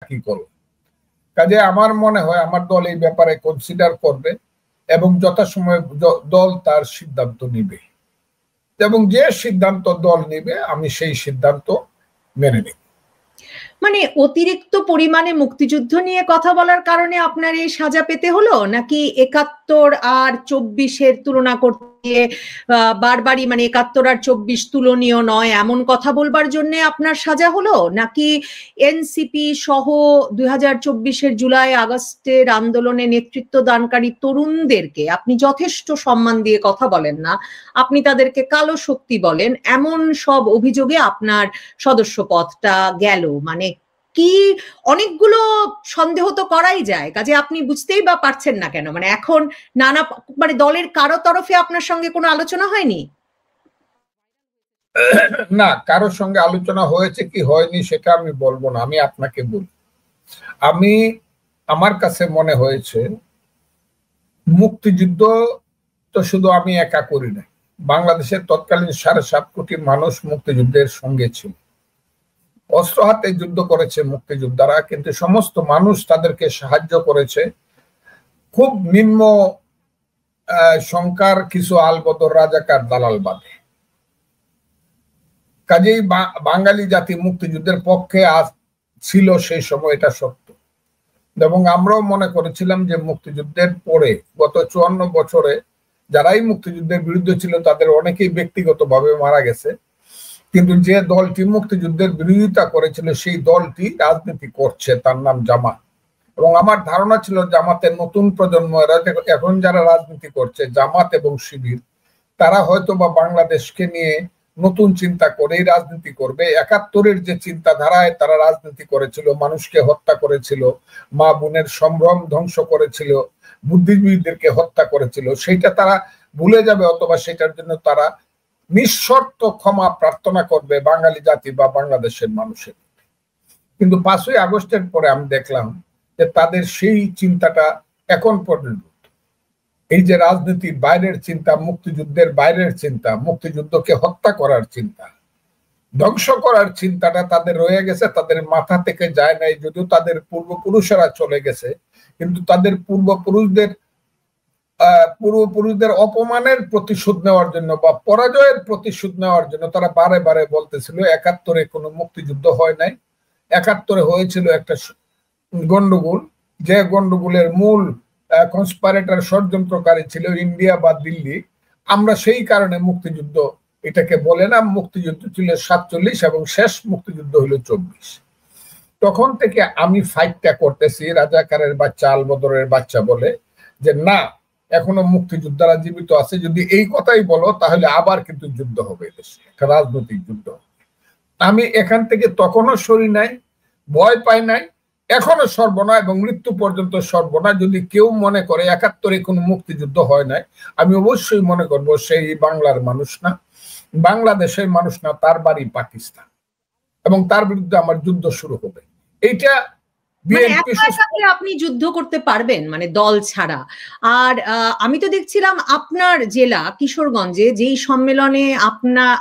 কি করো। কাজে আমার মনে হয় আমার দল এই ব্যাপারে কনসিডার করবে এবং যথাসময়ে দল তার সিদ্ধান্ত নিবে, এবং যে সিদ্ধান্ত দল নিবে আমি সেই সিদ্ধান্ত মেনে নিব। মানে অতিরিক্ত পরিমাণে মুক্তিযুদ্ধ নিয়ে কথা বলার কারণে আপনার এই সাজা পেতে হলো, নাকি ৭১ আর ২৪-এর তুলনা করতে বারবারই মানে ৭১ আর ২৪ তুলনীয় নয় এমন কথা বলবার জন্য আপনার সাজা হলো, নাকি এনসিপি সহ ২০২৪-এর জুলাই আগস্টের আন্দোলনে নেতৃত্ব দানকারী তরুণদেরকে আপনি যথেষ্ট সম্মান দিয়ে কথা বলেন না, আপনি তাদেরকে কালো শক্তি বলেন, এমন সব অভিযোগে আপনার সদস্য পদটা গেল? মানে কি অনেকগুলো সন্দেহ তো করাই যায়, কাজে আপনি বুঝতেই বা পারছেন না কেন? মানে এখন নানা মানে দলের কারো তরফে আপনার সঙ্গে কোনো আলোচনা হয়নি? না, কারোর সঙ্গে আলোচনা হয়েছে কি হয়নি সেটা আমি বলবো না, আমি আপনাকে বলি। আমার কাছে মনে হয়েছে মুক্তিযুদ্ধ তো শুধু আমি একা করি না, বাংলাদেশের তৎকালীন ৭.৫ কোটি মানুষ মুক্তিযুদ্ধের সঙ্গে ছিল। অস্ত্র হাতে যুদ্ধ করেছে মুক্তিযোদ্ধারা, কিন্তু সমস্ত মানুষ তাদেরকে সাহায্য করেছে। খুব নিম্ন সংখ্যার কিছু আলবদর রাজাকার দালাল বাদে। কাজেই বাঙালি জাতি মুক্তিযুদ্ধের পক্ষে ছিল সেই সময়, এটা সত্য। এবং আমরাও মনে করেছিলাম যে মুক্তিযুদ্ধের পরে গত ৫৪ বছরে যারাই মুক্তিযুদ্ধের বিরুদ্ধে ছিল তাদের অনেকেই ব্যক্তিগতভাবে মারা গেছে, কিন্তু যে দলটি মুক্তিযুদ্ধের বিরোধিতা করেছিল সেই দলটি রাজনীতি করছে, তার নাম জামাত। এবং আমার ধারণা ছিল জামাতের নতুন প্রজন্ম এখন যারা রাজনীতি করছে, জামাত এবং শিবির, তারা হয়তো বা বাংলাদেশকে নিয়ে নতুন চিন্তা করেই রাজনীতি করবে। ৭১-এর যে চিন্তাধারায় তারা রাজনীতি করেছিল, মানুষকে হত্যা করেছিল, মা বোনের সম্ভ্রম ধ্বংস করেছিল, বুদ্ধিজীবীদেরকে হত্যা করেছিল, সেইটা তারা ভুলে যাবে, অথবা সেটার জন্য তারা নিঃশর্ত ক্ষমা প্রার্থনা করবে বাঙালি জাতি বা বাংলাদেশের মানুষের। কিন্তু ৫ই আগস্টের পরে আমি দেখলাম যে তাদের সেই চিন্তাটা এখন পর্যন্ত, এই যে রাজনীতির বাইরের চিন্তা, মুক্তিযুদ্ধের বাইরের চিন্তা, মুক্তিযুদ্ধকে হত্যা করার চিন্তা, ধ্বংস করার চিন্তাটা তাদের রয়ে গেছে, তাদের মাথা থেকে যায় নাই। যদিও তাদের পূর্বপুরুষেরা চলে গেছে, কিন্তু তাদের পূর্বপুরুষদের অপমানের প্রতিশোধ নেওয়ার জন্য বা পরাজয়ের প্রতিশোধ নেওয়ার জন্য তারা বারে বারে বলতেছিল ৭১-এ কোনো মুক্তিযুদ্ধ হয় নাই, ৭১-এ হয়েছিল একটা গন্ডগোল, যে গন্ডগোলের মূল কনস্পাইরেটর ষড়যন্ত্রকারী ছিল ইন্ডিয়া বা দিল্লি। আমরা সেই কারণে মুক্তিযুদ্ধ এটাকে বলে না, মুক্তিযুদ্ধ ছিল ৪৭ এবং শেষ মুক্তিযুদ্ধ হলো ২৪। তখন থেকে আমি ফাইটটা করতেছি, রাজাকারের বাচ্চা আলবদরের বাচ্চা বলে, যে না, এখনো মুক্তিযোদ্ধারা জীবিত আছে, যদি এই কথাই বলো তাহলে আবার কিন্তু যুদ্ধ হবে, দেশে একটা রাজনৈতিক যুদ্ধ। আমি এখান থেকে তখনও সরি নাই, ভয় পাই নাই, এখনো সর্বনা এবং মৃত্যু পর্যন্ত সর্বনা। যদি কেউ মনে করে ৭১-এ কোনো মুক্তিযুদ্ধ হয় নাই, আমি অবশ্যই মনে করবো সেই বাংলার মানুষ না, বাংলাদেশের মানুষ না, তার বাড়ি পাকিস্তান, এবং তার বিরুদ্ধে আমার যুদ্ধ শুরু হবে। এইটা আপনি যুদ্ধ করতে পারবেন মানে দল ছাড়া। আর আমি তো দেখছিলাম আপনার জেলা কিশোরগঞ্জে যেই সম্মেলনে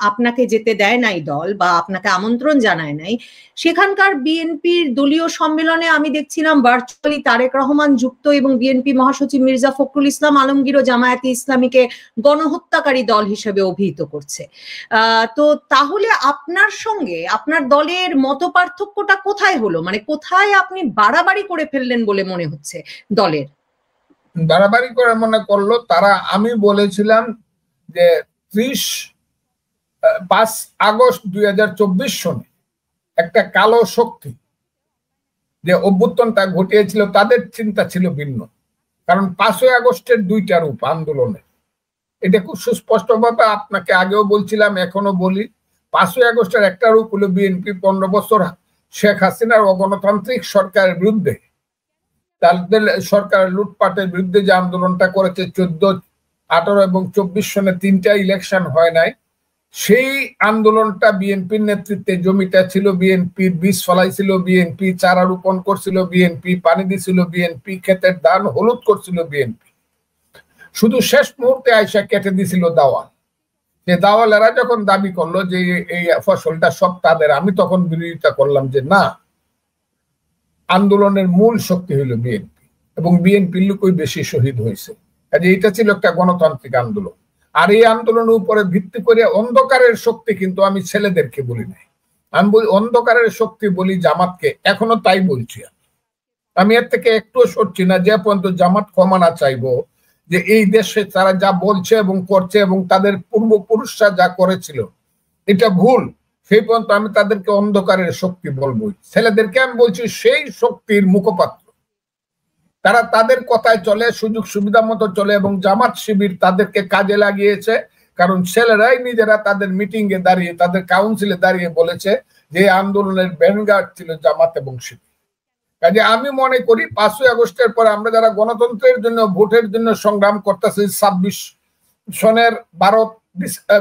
আপনাকে যেতে দেয় নাই দল বা আপনাকে আমন্ত্রণ জানায় নাই, সেখানকার বিএনপির দলীয় সম্মেলনে আমি দেখছিলাম ভার্চুয়ালি তারেক রহমান যুক্ত এবং বিএনপি মহাসচিব মির্জা ফখরুল ইসলাম আলমগীর ও জামায়াতে ইসলামীকে গণহত্যাকারী দল হিসেবে অভিহিত করছে। তো তাহলে আপনার সঙ্গে আপনার দলের মত পার্থক্যটা কোথায় হলো? মানে কোথায় আপনি বাড়াবাড়ি করে ফেললেন বলে মনে হচ্ছে দলের? বাড়াবাড়ি করে মনে করলো তারা, আমি বলেছিলাম যে ৫ আগস্ট ২০২৪ সনে একটা কালো শক্তি যে অভ্যুত্থানটা ঘটিয়েছিল তাদের চিন্তা ছিল ভিন্ন। কারণ ৫ই আগস্টের দুইটা রূপ আন্দোলনে, এটা খুব সুস্পষ্ট ভাবে আপনাকে আগেও বলছিলাম, এখনো বলি। ৫ই আগস্টের একটা রূপ হলো বিএনপি ১৫ বছর শেখ হাসিনার অগণতান্ত্রিক সরকারের বিরুদ্ধে, তাদের সরকারের লুটপাটের বিরুদ্ধে যে আন্দোলনটা করেছে ১৪, ১৮ এবং ২৪ সনে ৩টা ইলেকশন হয় নাই, সেই আন্দোলনটা বিএনপির নেতৃত্বে, জমিটা ছিল বিএনপির, বীজ ফলাইছিল বিএনপি, চারা রোপণ করছিল বিএনপি, পানি দিছিল বিএনপি, ক্ষেতের ধান হলুদ করছিল বিএনপি। শুধু শেষ মুহূর্তে আইসা কেটে দিছিল দাওয়াল। যে দাওয়ালেরা যখন দাবি করলো যে এই ফসলটা সব তাদের, আমি তখন বিরোধিতা করলাম যে না, আন্দোলনের মূল শক্তি হইল বিএনপি, এবং বিএনপির লোকই বেশি শহীদ হয়েছে। কাজে এটা ছিল একটা গণতান্ত্রিক আন্দোলন। আর এই আন্দোলনের উপরে ভিত্তি করে অন্ধকারের শক্তি, কিন্তু আমি ছেলেদেরকে বলি নাই, আমি বলি অন্ধকারের শক্তি বলি জামাতকে, এখনো তাই বলছি। আমি এর থেকে একটু সরছি না, যে পর্যন্ত জামাত ক্ষমা না চাইবো যে এই দেশে তারা যা বলছে এবং করছে এবং তাদের পূর্বপুরুষরা যা করেছিল এটা ভুল, সেই পর্যন্ত আমি তাদেরকে অন্ধকারের শক্তি বলবো। ছেলেদেরকে আমি বলছি সেই শক্তির মুখপাত্র, তারা তাদের কথায় চলে, সুযোগ সুবিধা মতো চলে, এবং জামাত শিবির তাদেরকে কাজে লাগিয়েছে। কারণ ছেলেরাই নিজেরা তাদের মিটিং এ দাঁড়িয়ে, তাদের কাউন্সিলে দাঁড়িয়ে বলেছে যে আন্দোলনের ভ্যানগার্ড ছিল জামাত এবং শিবির। কাজে আমি মনে করি 5ই আগস্টের পরে আমরা যারা গণতন্ত্রের জন্য, ভোটের জন্য সংগ্রাম করতেছি, 26 সনের 12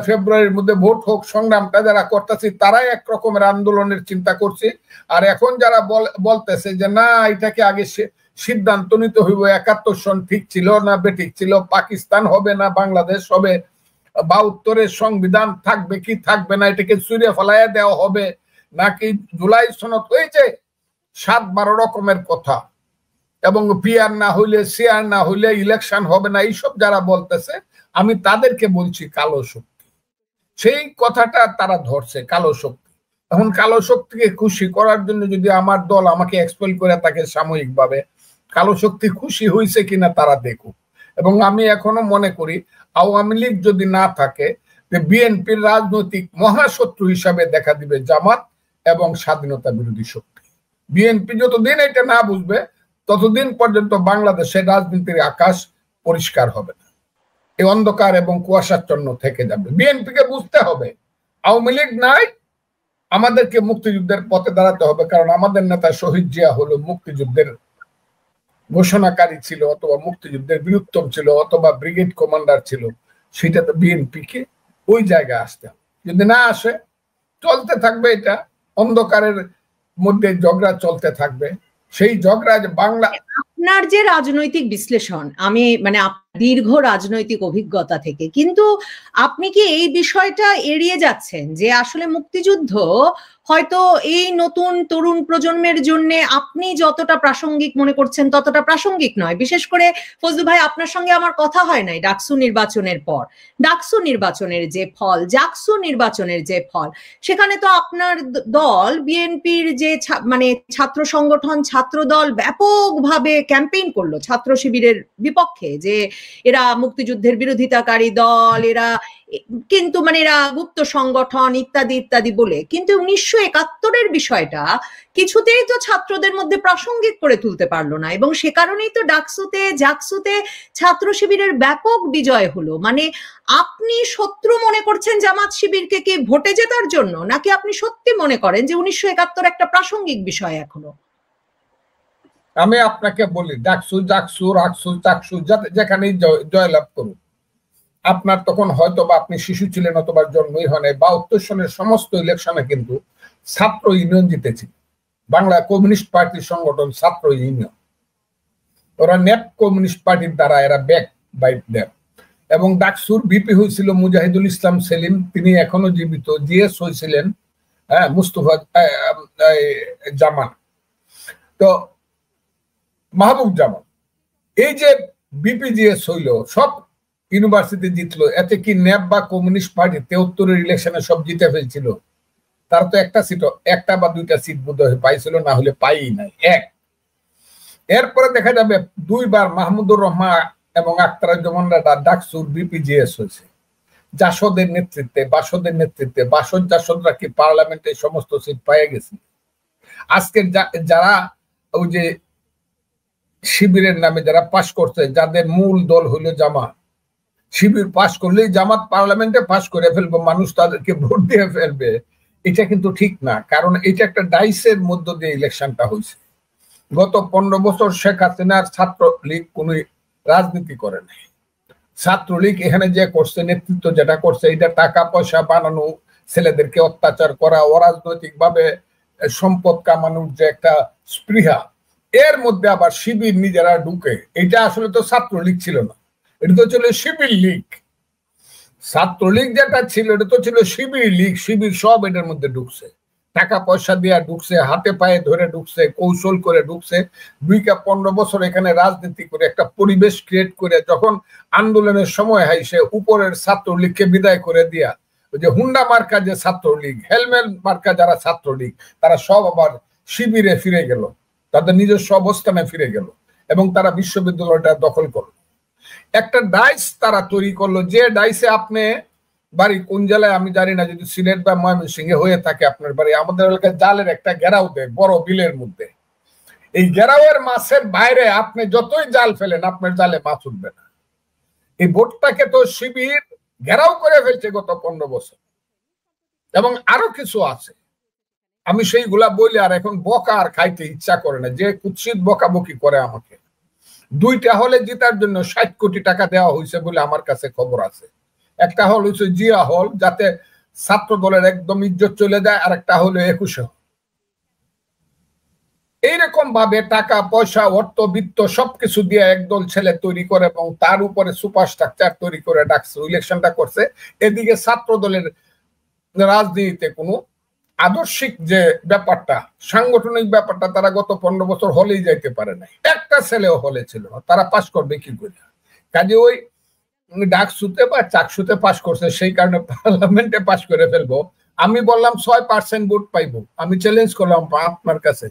ফেব্রুয়ারির মধ্যে ভোট হোক সংগ্রামটা যারা করতেছি, তারাই এক রকমের আন্দোলনের চিন্তা করছি। আর এখন যারা বলতেছে যে না এটাকে আগে সিদ্ধান্ত নিতে হইব, 71 সন ঠিক ছিল না বেঠিক ছিল, পাকিস্তান হবে না বাংলাদেশ হবে, 72-এর সংবিধান থাকবে কি থাকবে না, এটাকে ছুঁড়ে ফেলাইয়া দেওয়া হবে নাকি জুলাই সনদ হয়েছে, 7-12 রকমের কথা, এবং পিআর না হইলে সিআর না হইলে ইলেকশন হবে না, এইসব যারা বলতেছে আমি তাদেরকে বলছি কালো শক্তি। সেই কথাটা তারা ধরছে, কালো শক্তি। এখন কালো শক্তিকে খুশি করার জন্য যদি আমার দল আমাকে এক্সপেল করে তাকে সাময়িকভাবে, কালো শক্তি খুশি হয়েছে কিনা তারা দেখুক। এবং আমি এখনো মনে করি আওয়ামী লীগ যদি না থাকে, বিএনপির রাজনৈতিক মহাশত্রু হিসাবে দেখা দিবে জামাত এবং স্বাধীনতা বিরোধী শক্তি। বিএনপি যতদিন এটা না বুঝবে ততদিন পর্যন্ত বাংলাদেশের রাজনীতির আকাশ পরিষ্কার হবে না, এই অন্ধকার এবং কুয়াশাচ্ছন্ন থেকে যাবে। বিএনপিকে বুঝতে হবে আওয়ামী লীগ নাই, আমাদেরকে মুক্তিযুদ্ধের পথে দাঁড়াতে হবে। কারণ আমাদের নেতা শহীদ জিয়া হলো মুক্তিযুদ্ধের ঘোষণাকারী ছিল, অথবা মুক্তিযুদ্ধের বীরুত্তম ছিল, অথবা ব্রিগেড কমান্ডার ছিল। সেটা তো বিএনপিকে ওই জায়গায় আসতে হবে। যদি না আসে, চলতে থাকবে এটা, অন্ধকারের মধ্যে ঝগড়া চলতে থাকবে। সেই ঝগড়া যে বাংলা, আপনার যে রাজনৈতিক বিশ্লেষণ, আমি মানে দীর্ঘ রাজনৈতিক অভিজ্ঞতা থেকে, কিন্তু আপনি কি এই বিষয়টা এড়িয়ে যাচ্ছেন যে আসলে মুক্তিযুদ্ধ হয়তো এই নতুন তরুণ প্রজন্মের জন্য আপনি যতটা প্রাসঙ্গিক মনে করছেন ততটা প্রাসঙ্গিক নয়? বিশেষ করে ফজলু ভাই, আপনার সঙ্গে আমার কথা হয় নাই ডাকসু নির্বাচনের পর। ডাকসু নির্বাচনের যে ফল, জাকসু নির্বাচনের যে ফল, সেখানে তো আপনার দল বিএনপির যে মানে ছাত্র সংগঠন, ছাত্র দল ব্যাপকভাবে ক্যাম্পেইন করলো ছাত্র শিবিরের বিপক্ষে, যে এরা মুক্তিযুদ্ধের বিরোধিতাকারী দল, এরা কিন্তু মানে এরা গুপ্ত সংগঠন ইত্যাদি ইত্যাদি বলে। কিন্তু 1971-এর বিষয়টা কিছুতেই তো ছাত্রদের মধ্যে প্রাসঙ্গিক করে তুলতে পারলো না, এবং সে কারণেই তো ডাকসুতে জাকসুতে ছাত্র শিবিরের ব্যাপক বিজয় হলো। মানে আপনি শত্রু মনে করছেন জামাত শিবিরকে কি ভোটে জেতার জন্য, নাকি আপনি সত্যি মনে করেন যে 1971 একটা প্রাসঙ্গিক বিষয় এখনো? আমি আপনাকে বলি, ডাকসু জাকসু রাকসু চাকসু যেখানেই জয়লাভ করুন, আপনার তখন হয়তো বা আপনি শিশু ছিলেন অথবা জন্মই হয় নাই, 72 সনের সমস্ত ইলেকশনে কিন্তু ছাত্র ইউনিয়ন জিতেছিল। বাংলা কমিউনিস্ট পার্টির সংগঠন ছাত্র ইউনিয়ন, ওরা নেপ কমিউনিস্ট পার্টির দ্বারা এরা ব্যাক বাই দেন। এবং ডাকসুর বিপি হয়েছিল মুজাহিদুল ইসলাম সেলিম, তিনি এখনো জীবিত। জিএস হয়েছিলেন মুস্তফা জামান, তো মাহবুব জামান। এই যে বিপিজিএস হইল, সব ইউনিভার্সিটি জিতলো। এতে কি ন্যাপ বা কমিউনিস্ট পার্টি 73-এর ইলেকশনে সব জিতে ফেলছিল? তার তো একটা সিট, একটা বা দুইটা সিট বোধহয় পাইছিল, না হলে পাই নাই এক। এরপরে দেখা যাবে 2 বার মাহমুদুর রহমান এবং আখতারুজ্জামানরা ডাকসুর বিপিজিএস হয়েছে জাসদের নেতৃত্বে, বাসদের নেতৃত্বে। বাসদ জাসদরা কি পার্লামেন্টে সমস্ত সিট পেয়ে গেছে? আজকের যারা ওই যে শিবিরের নামে যারা পাশ করছে, যাদের মূল দল হইল জামাত, শিবির পাশ করলেই জামাত পার্লামেন্টে পাশ করে ফেলবে, মানুষ তাদেরকে ভোট দিয়ে ফেলবে, এটা কিন্তু ঠিক না। কারণ এটা একটা ডাইসের মধ্য দিয়ে ইলেকশনটা হয়েছে। গত 15 বছর শেখ হাসিনার ছাত্রলীগ কোন রাজনীতি করে নাই। ছাত্রলীগ এখানে যে করছে, নেতৃত্ব যেটা করছে, এটা টাকা পয়সা বানানো, ছেলেদেরকে অত্যাচার করা, অরাজনৈতিক ভাবে সম্পদ কামানোর যে একটা স্পৃহা, এর মধ্যে আবার শিবির নিজেরা ঢুকে। এটা আসলে তো ছাত্রলীগ ছিল না, এটা তো ছিল শিবির লীগ। ছাত্রলীগ যেটা ছিল এটা তো ছিল শিবির লীগ, শিবির সব এটার মধ্যে ঢুকছে। টাকা পয়সা দিয়ে ঢুকছে, হাতে পায়ে ধরে ঢুকছে, কৌশল করে ঢুকছে, 2-15 বছর এখানে রাজনীতি করে একটা পরিবেশ ক্রিয়েট করে যখন আন্দোলনের সময় হয় সে উপরের ছাত্রলীগকে বিদায় করে দিয়া ওই যে হুন্ডা মার্কা যে ছাত্রলীগ, হেলমেট মার্কা যারা ছাত্রলীগ, তারা সব আবার শিবিরে ফিরে গেল, তাদের নিজস্ব অবস্থানে ফিরে গেল এবং তারা বিশ্ববিদ্যালয়টা দখল করলো। একটা ডাইস তারা তৈরি করলো, যে ডাইসে আপনি বাড়ি কোন জেলায় আমি জানি না, যদি সিলেট বা ময়মনসিংহে হয়ে থাকে আপনার বাড়ি, আমাদের এলাকায় জালের একটা ঘেরাও দেয় বড় বিলের মধ্যে। এই ঘেরাওয়ের মাছের বাইরে আপনি যতই জাল ফেলেন আপনার জালে মাছ উঠবে না। এই বোটটাকে তো শিবির ঘেরাও করে ফেলছে গত 15 বছর, এবং আরো কিছু আছে আমি সেইগুলা বলি আর এখন বকা আর খাইতে ইচ্ছা করে না, যে কুৎসিত বকাবকি করে আমাকে। 2টা হলে জিতার জন্য 60 কোটি টাকা দেওয়া হয়েছে বলে আমার কাছে খবর আছে। একটা হল হচ্ছে জিয়া হল, যাতে ছাত্র দলের একদম ইজ্জত চলে যায়, আর একটা হলো 21 এইরকম ভাবে টাকা পয়সা অর্থ বিত্ত সবকিছু দিয়ে একদল ছেলে তৈরি করে এবং তার উপরে সুপারস্ট্রাকচার তৈরি করে ডাকছে, ইলেকশনটা করছে। এদিকে ছাত্র দলের রাজনীতিতে কোনো আদর্শিক যে ব্যাপারটা, সাংগঠনিক ব্যাপারটা, তারা গত 15 বছর হলেই যাইতে পারে নাই। একটা ছেলেও হলে ছিল না, তারা পাশ করবে কি করে? কাজে ওই ডাকসুতে বা চাকসুতে পাশ করছে, সেই কারণে পার্লামেন্টে পাশ করে ফেলবো। আমি বললাম 6% ভোট পাইবো, আমি চ্যালেঞ্জ করলাম আপনার কাছে।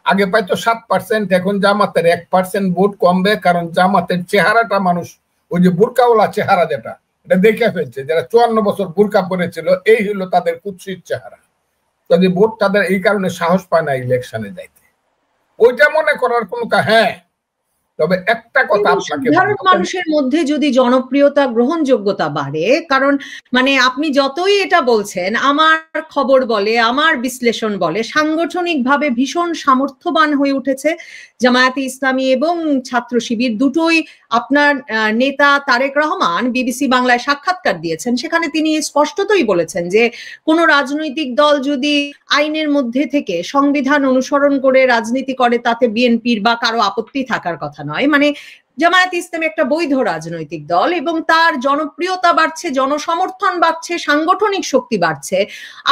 আগে পাইতো 7%, এখন জামাতের 1% ভোট কমবে, কারণ জামাতের চেহারাটা মানুষ ওই যে বুরকাওয়ালা চেহারা যেটা, এটা দেখে ফেলছে। যারা 54 বছর বুরকা পরেছিল, এই হলো তাদের কুৎসিত চেহারা। যদি ভোট তাদের এই কারণে সাহস পায় না ইলেকশনে যাইতে, ওইটা মনে করার কোনো হ্যাঁ। তবে একটা কথা আপনাকে, সাধারণ মানুষের মধ্যে যদি জনপ্রিয়তা গ্রহণযোগ্যতা বাড়ে, কারণ মানে আপনি যতই এটা বলছেন, আমার খবর বলে, আমার বিশ্লেষণ বলে, সাংগঠনিকভাবে ভীষণ সামর্থ্যবান হয়ে উঠেছে জামায়াতে ইসলামী এবং ছাত্র শিবির দুটোই। আপনার নেতা তারেক রহমান বিবিসি বাংলায় সাক্ষাৎকার দিয়েছেন, সেখানে তিনি স্পষ্টতই বলেছেন যে কোনো রাজনৈতিক দল যদি আইনের মধ্যে থেকে সংবিধান অনুসরণ করে রাজনীতি করে তাতে বিএনপির বা কারো আপত্তি থাকার কথা নয়। মানে জামায়াত ইসলামী একটা বৈধ রাজনৈতিক দল এবং তার জনপ্রিয়তা বাড়ছে, জনসমর্থন বাড়ছে, সাংগঠনিক শক্তি বাড়ছে।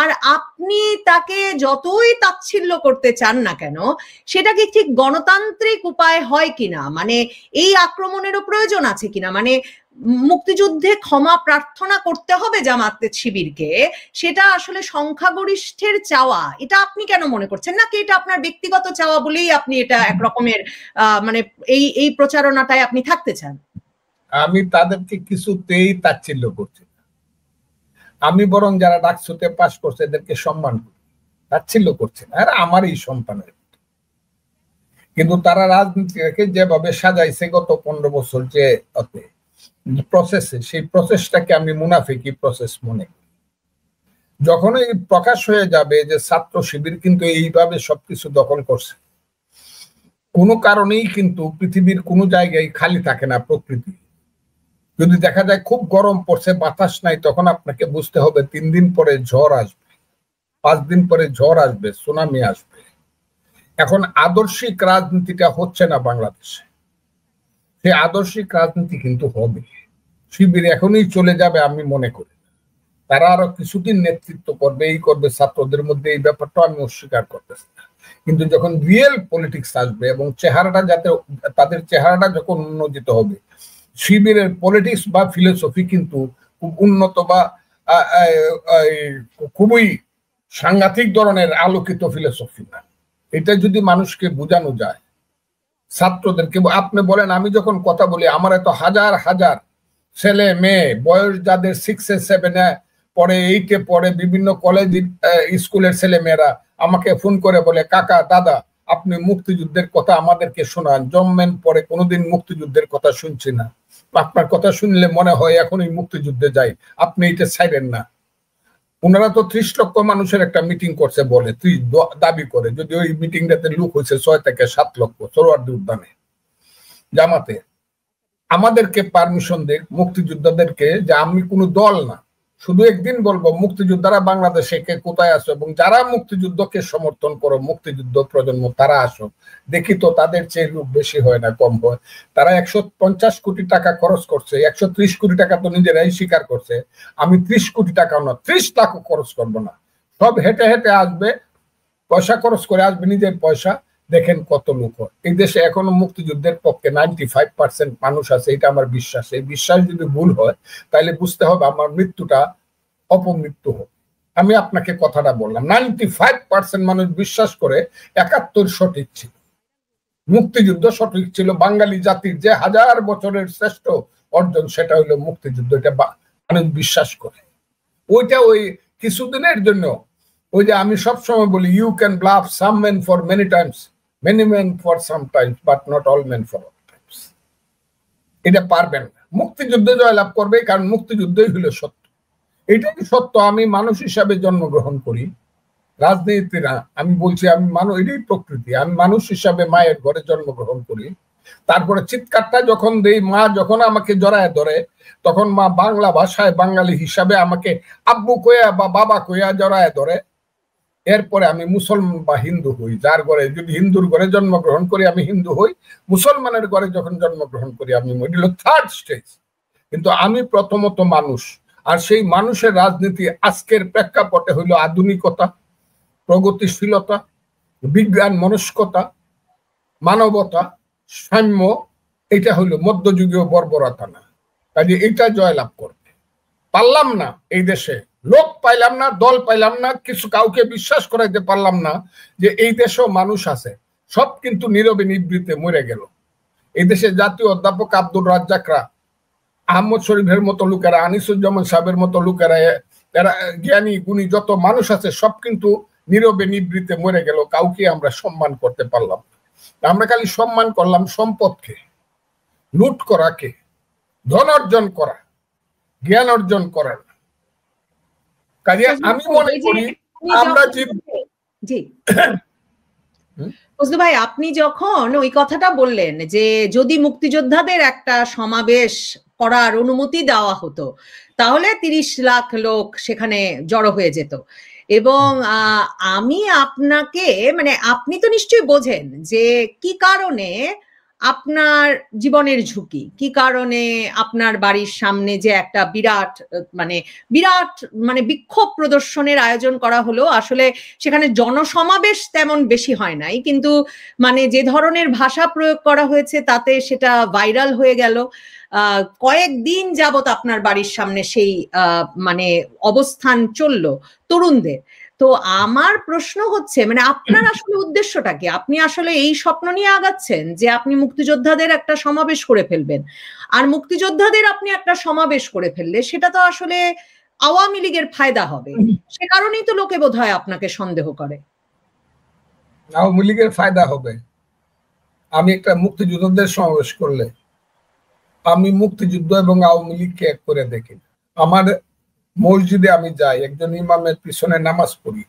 আর আপনি তাকে যতই তাচ্ছিল্য করতে চান না কেন, সেটা কি ঠিক গণতান্ত্রিক উপায় হয় কিনা, মানে এই আক্রমণেরও প্রয়োজন আছে কিনা, মানে মুক্তিযুদ্ধে ক্ষমা প্রার্থনা করতে হবে জামায়াত শিবিরকে, সেটা আসলে সংখ্যাগরিষ্ঠের চাওয়া, এটা আপনি কেন মনে করছেন? নাকি এটা আপনার ব্যক্তিগত চাওয়া বলেই আপনি এটা একরকমের মানে এই প্রচারণাটায় আপনি থাকতে চান? আমি তাদেরকে কিছুতেই তাচ্ছিল্য করছি না, আমি বরং যারা ডাকসুতে পাশ করছে এদেরকে সম্মান করি, তাচ্ছিল্য করছি না। আর আমারই সন্তানের, কিন্তু তারা রাজনীতিকে যেভাবে সাজাইছে গত 15 বছর যে প্রসেসে, সেই প্রসেসটাকে আমি মুনাফিকি প্রসেস মনে করি। যখনই প্রকাশ হয়ে যাবে যে ছাত্র শিবির কিন্তু এইভাবে সবকিছু দখল করছে, কোনো কারণেই কিন্তু পৃথিবীর কোনো জায়গায় খালি থাকে না প্রকৃতি। যদি দেখা যায় খুব গরম পড়ছে, বাতাস নাই, তখন আপনাকে বুঝতে হবে 3 দিন পরে ঝড় আসবে, 5 দিন পরে ঝড় আসবে, সুনামি আসবে। এখন আদর্শিক রাজনীতিটা হচ্ছে না বাংলাদেশে, সেই আদর্শিক রাজনীতি কিন্তু হবে। শিবির এখনই চলে যাবে আমি মনে করি, তারা আরো কিছুদিন নেতৃত্ব করবে, এই করবে ছাত্রদের মধ্যে, এই ব্যাপারটা আমি অস্বীকার করতেছি না। কিন্তু যখন রিয়েল পলিটিক্স আসবে এবং চেহারাটা যাতে, তাদের চেহারাটা যখন উন্নতিত হবে, শিবিরের পলিটিক্স বা ফিলোসফি কিন্তু খুব উন্নত বা খুবই সাংঘাতিক ধরনের আলোকিত ফিলোসফি না। এটা যদি মানুষকে বোঝানো যায়, ছাত্রদেরকে, আপনি বলেন, আমি যখন কথা বলি আমার এত হাজার হাজার ছেলে মেয়ে, বয়স যাদের 6-এ 7-এ পড়ে, 8-এ পড়ে, বিভিন্ন কলেজ স্কুলের ছেলে মেয়েরা আমাকে ফোন করে বলে, কাকা দাদা আপনি মুক্তিযুদ্ধের কথা আমাদেরকে শোনান, জন্মেন পরে কোনোদিন মুক্তিযুদ্ধের কথা শুনছি না, আপনার কথা শুনলে মনে হয় এখনই মুক্তিযুদ্ধে যাই, আপনি এটা ছাইরেন না। ওনারা তো 30 লক্ষ মানুষের একটা মিটিং করছে বলে, দাবি করে, যদি ওই মিটিংটাতে লোক হয়েছে 6 থেকে 7 লক্ষ সোহরাওয়ার্দী উদ্যানে। জামাতে আমাদেরকে পারমিশন দেখ, মুক্তিযোদ্ধাদেরকে, যে আমি কোনো দল না, শুধু একদিন বলবো মুক্তিযোদ্ধারা বাংলাদেশে কে কোথায় আসো, এবং যারা মুক্তিযুদ্ধকে সমর্থন করো, মুক্তিযুদ্ধ প্রজন্ম, তারা আসো, দেখি তো তাদের চেয়ে লোক বেশি হয় না কম হয়। তারা 150 কোটি টাকা খরচ করছে, 130 কোটি টাকা তো নিজেরাই স্বীকার করছে। আমি 30 কোটি টাকাও না, 30 লাখও খরচ করবো না, সব হেঁটে হেঁটে আসবে, পয়সা খরচ করে আসবে, নিজের পয়সা। দেখেন কত লোক। এই দেশে এখনো মুক্তিযুদ্ধের পক্ষে 95% মানুষ আছে, এটা আমার বিশ্বাস। এই বিশ্বাস যদি ভুল হয় তাহলে বুঝতে হবে আমার মৃত্যুটা অপমৃত্যু হোক। আমি আপনাকে কথাটা বললাম, 95% মানুষ বিশ্বাস করে 71 সঠিক ছিল, মুক্তিযুদ্ধ সঠিক ছিল। বাঙালি জাতির যে 1000 বছরের শ্রেষ্ঠ অর্জন সেটা হলো মুক্তিযুদ্ধ, এটা মানুষ বিশ্বাস করে। ওইটা ওই কিছুদিনের জন্য, ওই যে আমি সবসময় বলি, you can bluff some men for many times, many men for some times, but not all men for all times. এটা পারবেন না। মুক্তিযুদ্ধ জয়লাভ করবে, কারণ মুক্তিযুদ্ধই হলো সত্য। এটাই সত্য। আমি মানুষ হিসাবে জন্মগ্রহণ করি, রাজনীতি না। আমি বলছি আমি মানুষ, এটাই প্রকৃতি। আমি মানুষ হিসাবে মায়ের ঘরে জন্মগ্রহণ করি। তারপরে চিৎকারটা যখন দেই, মা যখন আমাকে জড়ায় ধরে, তখন মা বাংলা ভাষায় বাঙালি হিসাবে আমাকে আব্বু কইয়া বা বাবা কইয়া জড়ায় ধরে। এরপরে আমি মুসলমান বা হিন্দু হই। যার ঘরে, যদি হিন্দুর ঘরে জন্মগ্রহণ করি আমি হিন্দু হই, মুসলমানের ঘরে যখন জন্মগ্রহণ করি আমি, এটা হলো থার্ড স্টেজ। কিন্তু আমি প্রথমত মানুষ। আর সেই মানুষের রাজনীতি আজকের প্রেক্ষাপটে হইল আধুনিকতা, প্রগতিশীলতা, বিজ্ঞান মনস্কতা, মানবতা, সাম্য। এটা হইলো মধ্যযুগীয় বর্বরতা না। কাজে এটা জয়লাভ করবে পারলাম না। এই দেশে লোক পাইলাম না, দল পাইলাম না, কিছু কাউকে বিশ্বাস করাইতে পারলাম না যে এই দেশেও মানুষ আছে। সব কিন্তু নীরবে নিবৃতে মরে গেল। এই দেশে জাতীয় অধ্যাপক আব্দুর রাজ্জাকরা, আহমদ শরীফের মতো লোকেরা, আনিসুজ্জামান সাহেবের মতো লোকেরা, এরা জ্ঞানী গুণী যত মানুষ আছে সব কিন্তু নীরবে নিবৃতে মরে গেল। কাউকে আমরা সম্মান করতে পারলাম না। আমরা খালি সম্মান করলাম সম্পদকে, লুট করাকে, ধন অর্জন করা, জ্ঞান অর্জন করার। কাজে আমি মনে করি আমরা জি ফজলু ভাই, আপনি যখন ওই কথাটা বললেন যে যদি মুক্তিযোদ্ধাদের একটা সমাবেশ করার অনুমতি দেওয়া হতো তাহলে 30 লাখ লোক সেখানে জড়ো হয়ে যেত, এবং আমি আপনাকে, মানে আপনি তো নিশ্চয়ই বোঝেন যে কি কারণে আপনার জীবনের ঝুঁকি, কি কারণে আপনার বাড়ির সামনে যে একটা বিরাট মানে বিক্ষোভ প্রদর্শনের আয়োজন করা হলো। আসলে সেখানে জনসমাবেশ তেমন বেশি হয় নাই, কিন্তু মানে যে ধরনের ভাষা প্রয়োগ করা হয়েছে তাতে সেটা ভাইরাল হয়ে গেল। কয়েকদিন যাবত আপনার বাড়ির সামনে সেই মানে অবস্থান চললো তরুণদের। তো আমার প্রশ্ন হচ্ছে, মানে আপনার আসলে উদ্দেশ্যটা কি? আপনি আসলে এই স্বপ্ন নিয়ে আগাচ্ছেন যে আপনি মুক্তিযোদ্ধাদের একটা সমাবেশ করে ফেলবেন, আর মুক্তিযোদ্ধাদের আপনি একটা সমাবেশ করে ফেললে সেটা তো আসলে আওয়ামী লীগের ফায়দা হবে। সে কারণেই তো লোকে বোধহয় আপনাকে সন্দেহ করে। আওয়ামী লীগের ফায়দা হবে? আমি একটা মুক্তিযোদ্ধাদের সমাবেশ করলে আমি মুক্তিযুদ্ধ এবং আওয়ামী লীগকে এক করে দেখি। আমার মসজিদে আমি যাই, একজন ইমামের পিছনে নামাজ পড়ি,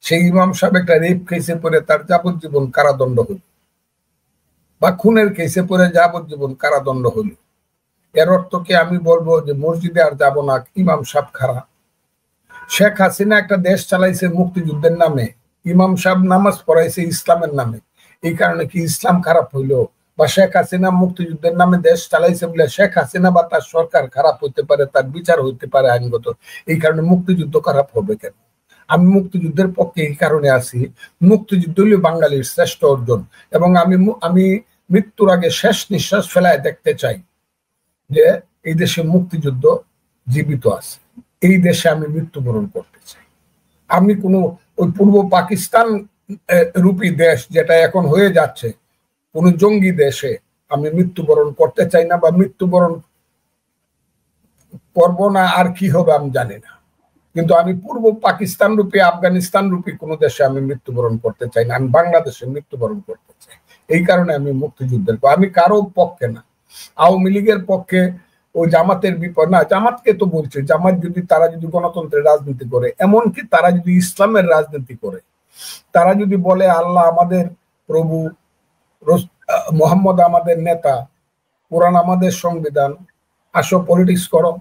সেই ইমাম সাহেব একটা রেপ কেসে পড়ে তার যাবজ্জীবন কারাদণ্ড হইল, বা খুনের কেসে পড়ে যাবজ্জীবন কারাদণ্ড হইল। এর অর্থ কি আমি বলবো যে মসজিদে আর যাব না, ইমাম সাহেব খারাপ? শেখ হাসিনা একটা দেশ চালাইছে মুক্তিযুদ্ধের নামে, ইমাম সাহেব নামাজ পড়াইছে ইসলামের নামে, এই কারণে কি ইসলাম খারাপ হইলো? বা শেখ হাসিনা মুক্তিযুদ্ধের নামে দেশ চালাইছে বলে শেখ হাসিনা বা তার সরকার খারাপ হইতে পারে, তার বিচার হইতে পারে আইনগত, এই কারণে মুক্তিযুদ্ধ খারাপ হবে কেন? আমি মুক্তিযুদ্ধের পক্ষে এই কারণে আছি, মুক্তিযুদ্ধ হল বাঙালির শ্রেষ্ঠ অর্জন, এবং আমি মৃত্যুর আগে শেষ নিঃশ্বাস ফেলায় দেখতে চাই যে এই দেশে মুক্তিযুদ্ধ জীবিত আছে, এই দেশে আমি মৃত্যুবরণ করতে চাই। আমি কোনো ওই পূর্ব পাকিস্তান রূপী দেশ যেটা এখন হয়ে যাচ্ছে, কোন জঙ্গি দেশে আমি মৃত্যুবরণ করতে চাই না, বা মৃত্যুবরণ করব না। আর কি হবে আমি জানি না, কিন্তু আমি পূর্ব পাকিস্তান রূপী, আফগানিস্তান রূপী কোন দেশে আমি মৃত্যুবরণ করতে চাই না। আমি বাংলাদেশে মৃত্যুবরণ করতে চাই। এই কারণে আমি মুক্তিযুদ্ধের, আমি কারো পক্ষে না। আওয়ামী লীগের পক্ষে, ওই জামাতের বিপদ না। জামাতকে তো বলছে, জামাত যদি, তারা যদি গণতন্ত্রের রাজনীতি করে, এমনকি তারা যদি ইসলামের রাজনীতি করে, তারা যদি বলে আল্লাহ আমাদের প্রভু, মোহাম্মদ আমাদের নেতা, কোরআন আমাদের সংবিধান, আসো পলিটিক্স করো,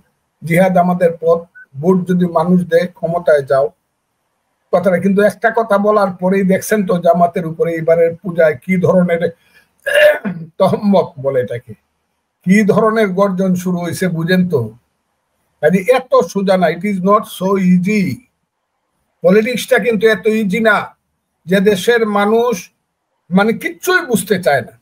জিহাদ আমাদের পথ, ভোট যদি মানুষ দেয় ক্ষমতায় যাও, কথাটা। কিন্তু একটা কথা বলার পরেই দেখছেন তো জামাতের উপরে এবারের পূজায় কি ধরনের তহম্মত বলে এটাকে, কি ধরনের গর্জন শুরু হয়েছে বুঝেন তো? এত সোজা না, it is not so easy. পলিটিক্সটা কিন্তু এত ইজি না যে দেশের মানুষ মানে কিচ্ছুই বুঝতে চায় না।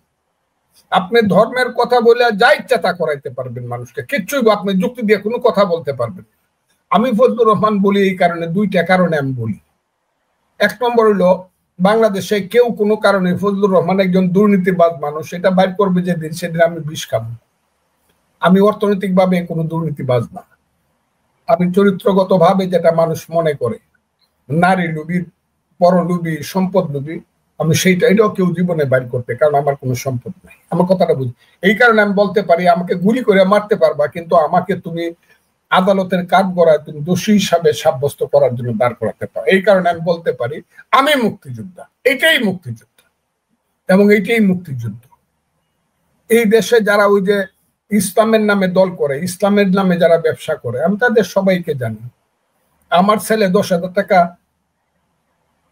আপনি ধর্মের কথা বলে যা ইচ্ছা তা করাইতে পারবেন মানুষকে, কিচ্ছুই আপনি যুক্তি দিয়ে কোনো কথা বলতে পারবেন। আমি ফজলুর রহমান বলি এই কারণে, দুইটা কারণে আমি বলি। এক নম্বর হইলো, বাংলাদেশে কেউ কোনো কারণে ফজলুর রহমান একজন দুর্নীতিবাজ মানুষ এটা বাইর করবে যেদিন, সেদিন আমি বিষ খাবো। আমি অর্থনৈতিক ভাবে কোনো দুর্নীতিবাজ না, আমি চরিত্রগত ভাবে যেটা মানুষ মনে করে নারী লুবি, পরলুবি, সম্পদ লুবি, আমি সেইটা, এটাও কেউ জীবনে বাইর করতে, কারণ আমার কোনো সম্পদ নাই। আমার কথাটা বুঝি, এই কারণে আমি বলতে পারি আমাকে গুলি করে মারতে পারবা, কিন্তু আমাকে তুমি আদালতের কাঠ গড়ায় তুমি দোষী হিসাবে সাব্যস্ত করার জন্য দাঁড় করাতে পারো। এই কারণে আমি বলতে পারি আমি মুক্তিযোদ্ধা, এটাই মুক্তিযোদ্ধা এবং এইটাই মুক্তিযুদ্ধ। এই দেশে যারা ওই যে ইসলামের নামে দল করে, ইসলামের নামে যারা ব্যবসা করে, আমি তাদের সবাইকে জানি। আমার ছেলে 10,000 টাকা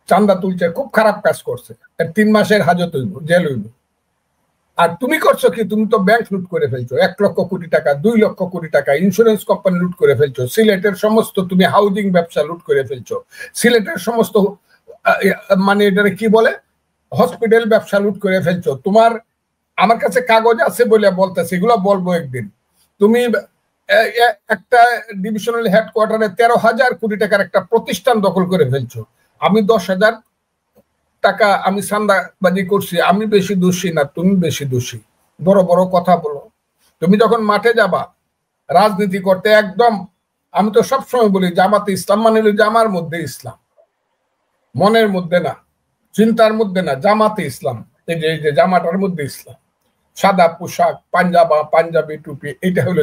চান্দা তুলছে, খুব খারাপ কাজ করছে, 3 মাসের হাজত হইব, জেল হইব। আর তুমি করছো কি, তুমি তো ব্যাংক লুট করে ফেলছো, 1 লক্ষ কোটি টাকা, 2 লক্ষ কোটি টাকা, ইন্স্যুরেন্স কোম্পানি লুট করে ফেলছো, সিলেটের সমস্ত তুমি হাউজিং ব্যবসা লুট করে ফেলছো, সিলেটের সমস্ত মানে এটা কি বলে হসপিটাল ব্যবসা লুট করে ফেলছো। তোমার, আমার কাছে কাগজ আছে বলে বলতেছে, এগুলো বলবো একদিন। তুমি একটা ডিভিশনাল হেডকোয়ার্টারে 13,000 কোটি টাকার একটা প্রতিষ্ঠান দখল করে ফেলছো। আমি 10,000 টাকা আমি চাঁদাবাজি করছি, আমি বেশি দোষী না, তুমি বেশি দোষী। বড় বড় কথা বলো। তুমি যখন মাঠে যাবা রাজনীতি করতে, একদম আমি তো সবসময় বলি জামাতে ইসলাম মানে হলো জামার মধ্যে ইসলাম, মনের মধ্যে না, চিন্তার মধ্যে না, জামাতে ইসলাম। এই যে জামাটার মধ্যে ইসলাম, সাদা পোশাক, পাঞ্জাবি টুপি, এটা হলো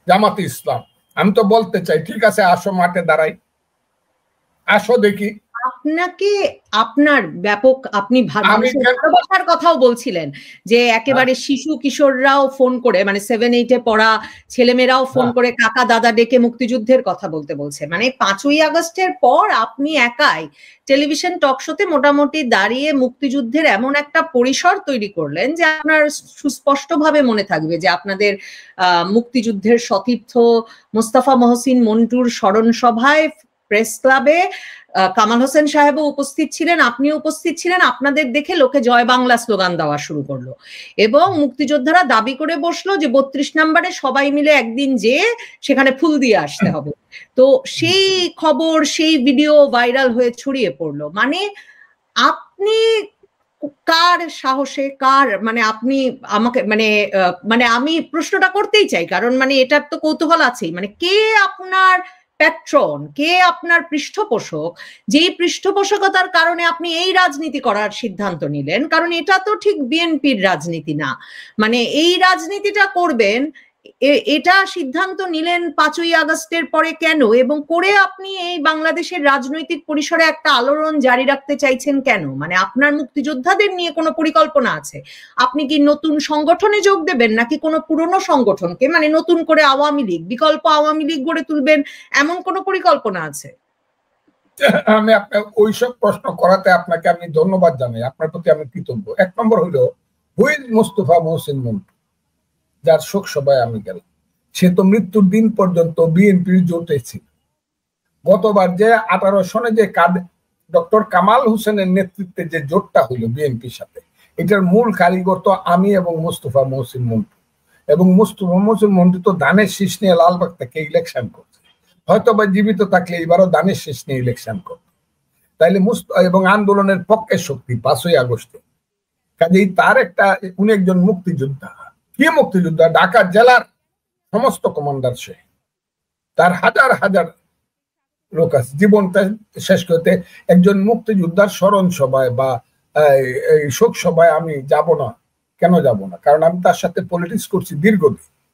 জামাতে ইসলাম। আমি তো বলতে চাই ঠিক আছে, আসো মাঠে দাঁড়াই, আসো দেখি। আপনাকে আপনার ব্যাপক, আপনি ভালোবাসার কথাও বলছিলেন যে একেবারে শিশু কিশোররাও ফোন করে, মানে 7-8-এ পড়া ছেলেমেয়েরাও ফোন করে কাকা দাদা ডেকে মুক্তিযুদ্ধের কথা বলতে বলছে। মানে 5ই আগস্টের পর আপনি একাই টেলিভিশন টক শোতে মোটামুটি দাঁড়িয়ে মুক্তিযুদ্ধের এমন একটা পরিসর তৈরি করলেন যে আপনার সুস্পষ্টভাবে মনে থাকবে যে আপনাদের মুক্তিযুদ্ধের সতীর্থ মোস্তফা মহসিন মন্টুর স্মরণ সভায় প্রেস ক্লাবে কামাল হোসেন সাহেবও উপস্থিত ছিলেন, আপনিও উপস্থিত ছিলেন। আপনাদের দেখে লোকে জয় বাংলা স্লোগান দেওয়া শুরু করলো এবং মুক্তিযোদ্ধারা দাবি করে বসলো যে 32 নম্বরে সবাই মিলে একদিন যেয়ে সেখানে ফুল দিয়ে আসতে হবে। তো সেই খবর, সেই ভিডিও ভাইরাল হয়ে ছড়িয়ে পড়লো। মানে আপনি কার সাহসে, কার, মানে আপনি আমাকে মানে আমি প্রশ্নটা করতেই চাই, কারণ মানে এটার তো কৌতূহল আছেই। মানে কে আপনার প্যাট্রন, কে আপনার পৃষ্ঠপোষক, যেই পৃষ্ঠপোষকতার কারণে আপনি এই রাজনীতি করার সিদ্ধান্ত নিলেন? কারণ এটা তো ঠিক বিএনপির রাজনীতি না, মানে এই রাজনীতিটা করবেন, এটা সিদ্ধান্ত নিলেন 5ই আগস্টের পরে কেন, এবং করে আপনি এই বাংলাদেশের রাজনৈতিক পরিসরে একটা আলোড়ন জারি রাখতে চাইছেন কেন? মানে আপনার মুক্তিযোদ্ধাদের নিয়ে কোনো পরিকল্পনা আছে? আপনি কি নতুন সংগঠনে যোগ দেবেন, নাকি কোনো পুরনো সংগঠনকে, মানে নতুন করে আওয়ামী লীগ, বিকল্প আওয়ামী লীগ গড়ে তুলবেন, এমন কোনো পরিকল্পনা আছে? আমি আপনার ওইসব প্রশ্ন করাতে আপনাকে আমি ধন্যবাদ জানাই, আপনার প্রতি আমি কৃতজ্ঞ। 1 নম্বর হলো হুইজ মোস্তফা মহসিন মন্টু, যার শোক সভায় আমি গেলাম। সে তো মৃত্যুর দিন পর্যন্ত বিএনপির জোটে ছিল। গতবার যে 18 সনে যে ডক্টর কামাল হোসেনের নেতৃত্বে যে জোটটা হইল বিএনপির সাথে, এটার মূল কারিগর তো আমি এবং মোস্তফা মহসিন মন্টু। এবং মোস্তফা মহসিন মন্টু তো ধানের শীষ নিয়ে লালবাগ থেকে ইলেকশন করছে, হয়তো বা জীবিত থাকলে এবারও ধানের শীষ নিয়ে ইলেকশন করবে। তাইলে এবং আন্দোলনের পক্ষে শক্তি 5ই আগস্টে, কাজেই তার একটা, উনি একজন মুক্তিযোদ্ধা। কি মুক্তিযোদ্ধা? ঢাকা জেলার সমস্ত কমান্ডার সে, তার হাজার হাজার লোক আছে। জীবনটা শেষ করতে একজন মুক্তিযোদ্ধার স্মরণ সভায় বা শোক সভায় আমি যাব না। কেন যাব না? কারণ আমি তার সাথে পলিটিক্স করছি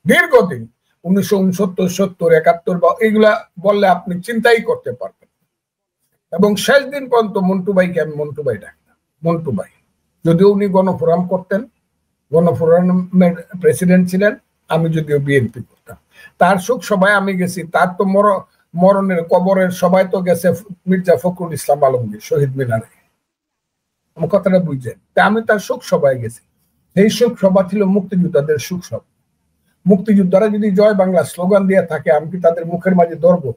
দীর্ঘদিন 1969, 70, 71 বা এগুলা বললে আপনি চিন্তাই করতে পারবেন। এবং শেষ দিন পর্যন্ত মন্টু ভাইকে আমি মন্টু ভাই ডাকতাম, মন্টু ভাই। যদিও উনি গণফোরাম করতেন, গণফোরামের প্রেসিডেন্ট ছিলেন, আমি যদিও বিএনপি করতাম। তার শোক সভায় আমি গেছি, তার তো মরণের কবরের সবাই তো গেছে মির্জা ফখরুল ইসলাম আলমগীর শহীদ মিনারে। আমার কথাটা বুঝছেন? আমি তার শোক সভায় গেছি। সেই শোক সভা ছিল মুক্তিযোদ্ধাদের শোক সভা। মুক্তিযোদ্ধারা যদি জয় বাংলা স্লোগান দিয়ে থাকে, আমি কি তাদের মুখের মাঝে ধরবো?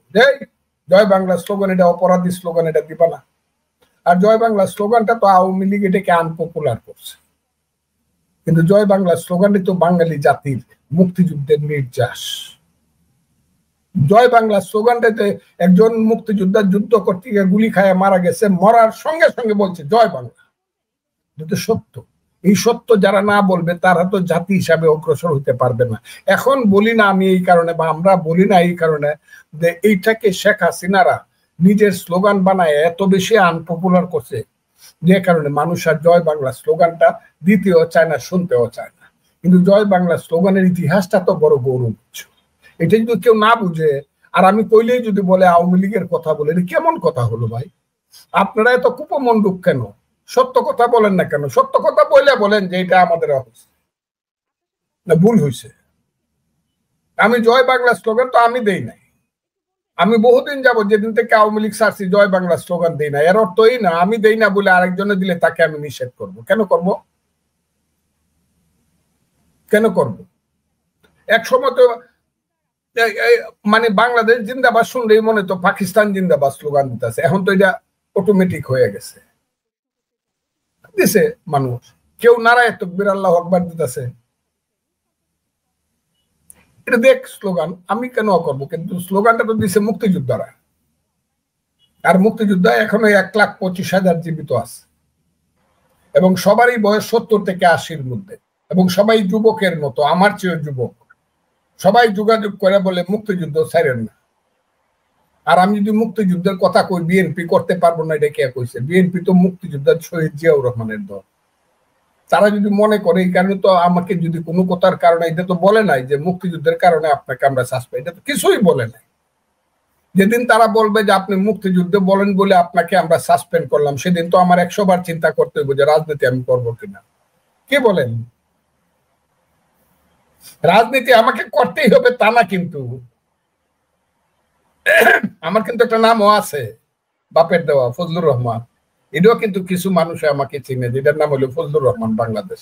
জয় বাংলা স্লোগান এটা অপরাধী স্লোগান, এটা দিবা না। আর জয় বাংলা স্লোগানটা তো আওয়ামী লীগ এটাকে আনপপুলার করছে, কিন্তু জয় বাংলা স্লোগানটি তো বাঙালি জাতির মুক্তিযুদ্ধের নির্যাস। জয় বাংলা স্লোগানটাতে একজন মুক্তিযোদ্ধা যুদ্ধ করতে গিয়ে গুলি খায় মারা গেছে, মরার সঙ্গে সঙ্গে বলছে জয় বাংলা। এটা সত্য। এই সত্য যারা না বলবে তারা তো জাতি হিসাবে অগ্রসর হতে পারবে না। এখন বলি না আমি এই কারণে, বা আমরা বলি না এই কারণে যে এইটাকে শেখ হাসিনারা নিজের স্লোগান বানায় এত বেশি আনপপুলার করছে, যে কারণে মানুষ আর জয় বাংলা স্লোগানটা দিতেও চায় না, শুনতেও চায় না। কিন্তু জয় বাংলা স্লোগানের ইতিহাসটা তো বড় গৌরব। এটা যদি কেউ না বুঝে, আর আমি কইলেই যদি বলে আওয়ামী লীগের কথা বলে, এটা কেমন কথা হলো ভাই? আপনারা এত কুপমণ্ডুক কেন? সত্য কথা বলেন না কেন? সত্য কথা বলে বলেন যে এটা আমাদের ভুল হয়েছে। আমি জয় বাংলা স্লোগান তো আমি দেই নাই, আমি বহুদিন যাবো, যেদিন থেকে আওয়ামী লীগ ছাড়ছি জয় বাংলা স্লোগান দেই না। এর অর্থ এই না আমি দেই না বলে আরেকজনে দিলে তাকে আমি নিষেধ করব। কেন করব? কেন করব? এক সময় তো মানে বাংলাদেশ জিন্দাবাদ শুনলেই মনে তো পাকিস্তান জিন্দাবাদ স্লোগান দিতেছে। এখন তো এটা অটোমেটিক হয়ে গেছে, দিছে মানুষ। কেউ নারায়ে তাকবীর আল্লাহু আকবার দিতেছে, এটা দেখ স্লোগান, আমি কেন করব? কিন্তু স্লোগানটা তো দিছে মুক্তিযোদ্ধারা, আর মুক্তিযোদ্ধা এখনো 1,25,000 জীবিত আছে, এবং সবারই বয়স 70 থেকে 80-র মধ্যে, এবং সবাই যুবকের মতো, আমার চেয়ে যুবক। সবাই যোগাযোগ করে বলে মুক্তিযুদ্ধ ছাড়েন না। আর আমি যদি মুক্তিযুদ্ধের কথা কই, বিএনপি করতে পারবো না, এটা কে কইছে? বিএনপি তো মুক্তিযোদ্ধা শহীদ জিয়াউর রহমানের দল। তারা যদি মনে করে এই কারণে, তো আমাকে যদি কোনো কথার কারণে, এটা তো বলে নাই যে মুক্তিযুদ্ধের কারণে আপনাকে আমরা সাসপেন্ড, এটা তো কিছুই বলে নাই। যেদিন তারা বলবে যে আপনি মুক্তিযুদ্ধে বলেন বলে আপনাকে আমরা সাসপেন্ড করলাম, সেদিন তো আমার 100 বার চিন্তা করতে হবে যে রাজনীতি আমি করবো কিনা। কে বলেন? রাজনীতি আমাকে করতেই হবে তা না, কিন্তু আমার কিন্তু একটা নামও আছে, বাপের দেওয়া, ফজলুর রহমান। এটাও কিন্তু কিছু মানুষ আমাকে চিনে, যেটার নাম হলো ফজলুর রহমান বাংলাদেশ।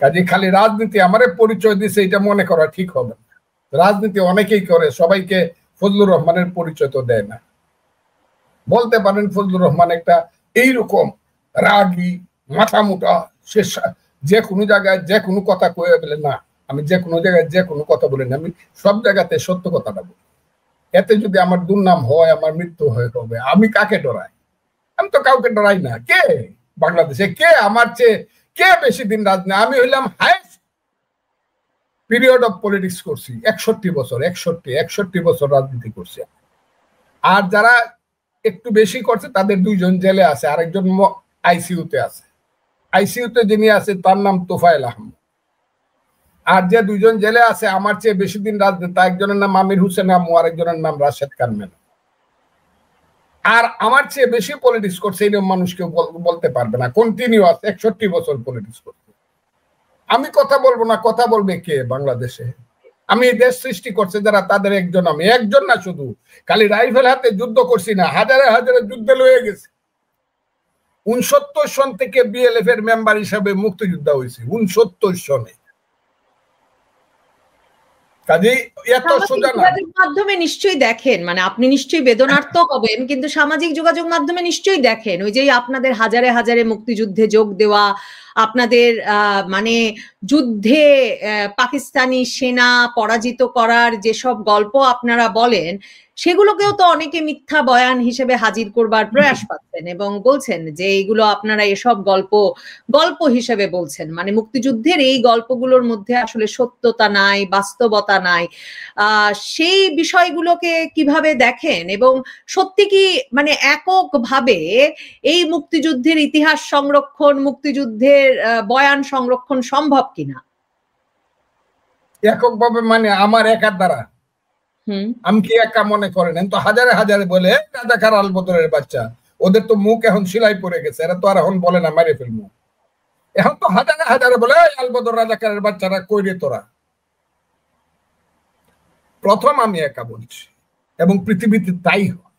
কাজে খালি রাজনীতি আমারে পরিচয় দিছে এটা মনে করা ঠিক হবে না। রাজনীতি অনেকেই করে, সবাইকে ফজলুর রহমানের পরিচয় তো দেয় না। বলতে পারেন ফজলুর রহমান একটা এইরকম রাগী মাথা মোটা, সে যে কোনো জায়গায় যে কোনো কথা কয়ে বলে না, আমি যে কোনো জায়গায় যে কোনো কথা বলি না, আমি সব জায়গাতে সত্য কথাটা বলি। এতে যদি আমার দুর্নাম হয়, আমার মৃত্যু হয়ে হবে, আমি কাকে ডরাই? আমি তো কাউকে ডরাই না। কে বাংলাদেশে কে আমার চেয়ে কে বেশি দিন রাজনীতি? আমি হইলাম হাইস্ট পিরিয়ড অফ পলিটিক্স করছি, 61 বছর, 61 বছর রাজনীতি করছি। আর যারা একটু বেশি করছে তাদের 2 জন জেলে আছে, আরেকজন আইসিইউতে আছে। আইসিইউতে যিনি আছে তার নাম তোফায়েল আহমেদ। আর যে 2 জন জেলে আছে আমার চেয়ে বেশি দিন রাজনীতি, একজনের নাম আমির হোসেন আমু, আরেকজনের নাম রাশেদ খান মেনন। আর আমার চেয়ে বেশি পলিটিক্স করছে এরকম মানুষ কেউ বলতে পারবে না। কন্টিনিউয়াস 61 বছর পলিটিক্স করছে। আমি কথা বলবো না, কথা বলবে কে বাংলাদেশে? আমি দেশ সৃষ্টি করছে যারা, তাদের একজন আমি, একজন না শুধু। খালি রাইফেল হাতে যুদ্ধ করছি না, হাজারে হাজারে যুদ্ধে লয়ে গেছে। 69 সন থেকে বিএলএফ এর মেম্বার হিসাবে মুক্তিযোদ্ধা হয়েছে, 69 সনে। কাজেই এত সোজা না। মাধ্যমে নিশ্চয়ই দেখেন, মানে আপনি নিশ্চয়ই বেদনার্থ হবেন, কিন্তু সামাজিক যোগাযোগ মাধ্যমে নিশ্চয়ই দেখেন ওই যে আপনাদের হাজারে হাজারে মুক্তিযুদ্ধে যোগ দেওয়া, আপনাদের মানে যুদ্ধে পাকিস্তানি সেনা পরাজিত করার যেসব গল্প আপনারা বলেন, সেগুলোকেও তো অনেকে মিথ্যা বয়ান হিসেবে হাজির করবার প্রয়াস পাচ্ছেন এবং বলছেন যে এইগুলো আপনারা এসব গল্প হিসেবে বলছেন। মানে মুক্তিযুদ্ধের এই গল্পগুলোর মধ্যে আসলে সত্যতা নাই, বাস্তবতা নাই। সেই বিষয়গুলোকে কিভাবে দেখেন, এবং সত্যি কি মানে এককভাবে এই মুক্তিযুদ্ধের ইতিহাস সংরক্ষণ, মুক্তিযুদ্ধের বয়ান সংরক্ষণ সম্ভব কিনা? এককভাবে মানে আমার একার দ্বারা? আমি কি একা মনে করেন? তো হাজারে হাজারে বলে রাজাকার আলবদরের বাচ্চা, ওদের তো মুখ এখন সেলাই পড়ে গেছে, এরা তো আর এখন বলে না মারে ফেলবো। এখন তো হাজারে হাজারে বলে আলবদর রাজাকারের বাচ্চারা কই রে তোরা। প্রথম আমি একা বলছি, এবং পৃথিবীতে তাই হয়,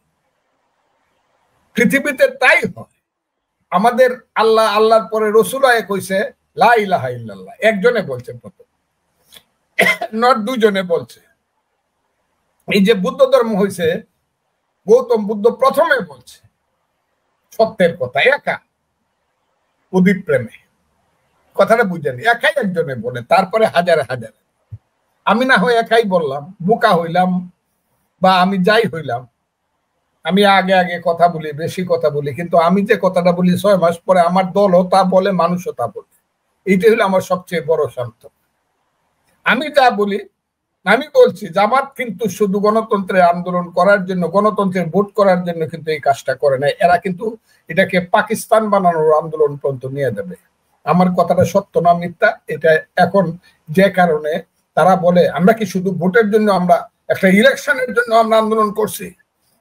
পৃথিবীতে তাই হয়। আমাদের আল্লাহর পরে রসুল কইছে লা ইলাহা ইল্লাল্লাহ, একজনে বলছে প্রথম, নট 2 জনে বলছে। এই যে বুদ্ধ ধর্ম হয়েছে গৌতম বুদ্ধ প্রথমে বলছে সত্যের কথা, একা প্রদীপ প্রেমে, কথাটা বুঝেনি, একাই একজনে বলে, তারপরে হাজারে হাজারে। আমি না হয় একাই বললাম, বোকা হইলাম বা আমি যাই হইলাম, আমি আগে আগে কথা বলি, বেশি কথা বলি, কিন্তু আমি যে কথাটা বলি 6 মাস পরে আমার দলও তা বলে, মানুষও তা বলে। এইটাই হলো আমার সবচেয়ে বড় শান্ত। আমি যা বলি, আমি বলছি জামাত কিন্তু শুধু গণতন্ত্রের আন্দোলন করার জন্য, গণতন্ত্রের ভোট করার জন্য কিন্তু এই কাজটা করে না। এরা কিন্তু এটাকে পাকিস্তান বানানোর আন্দোলন পর্যন্ত নিয়ে যাবে। আমার কথাটা সত্য না মিথ্যা, এটা এখন যে কারণে তারা বলে আমরা কি শুধু ভোটের জন্য, আমরা একটা ইলেকশনের জন্য আমরা আন্দোলন করছি,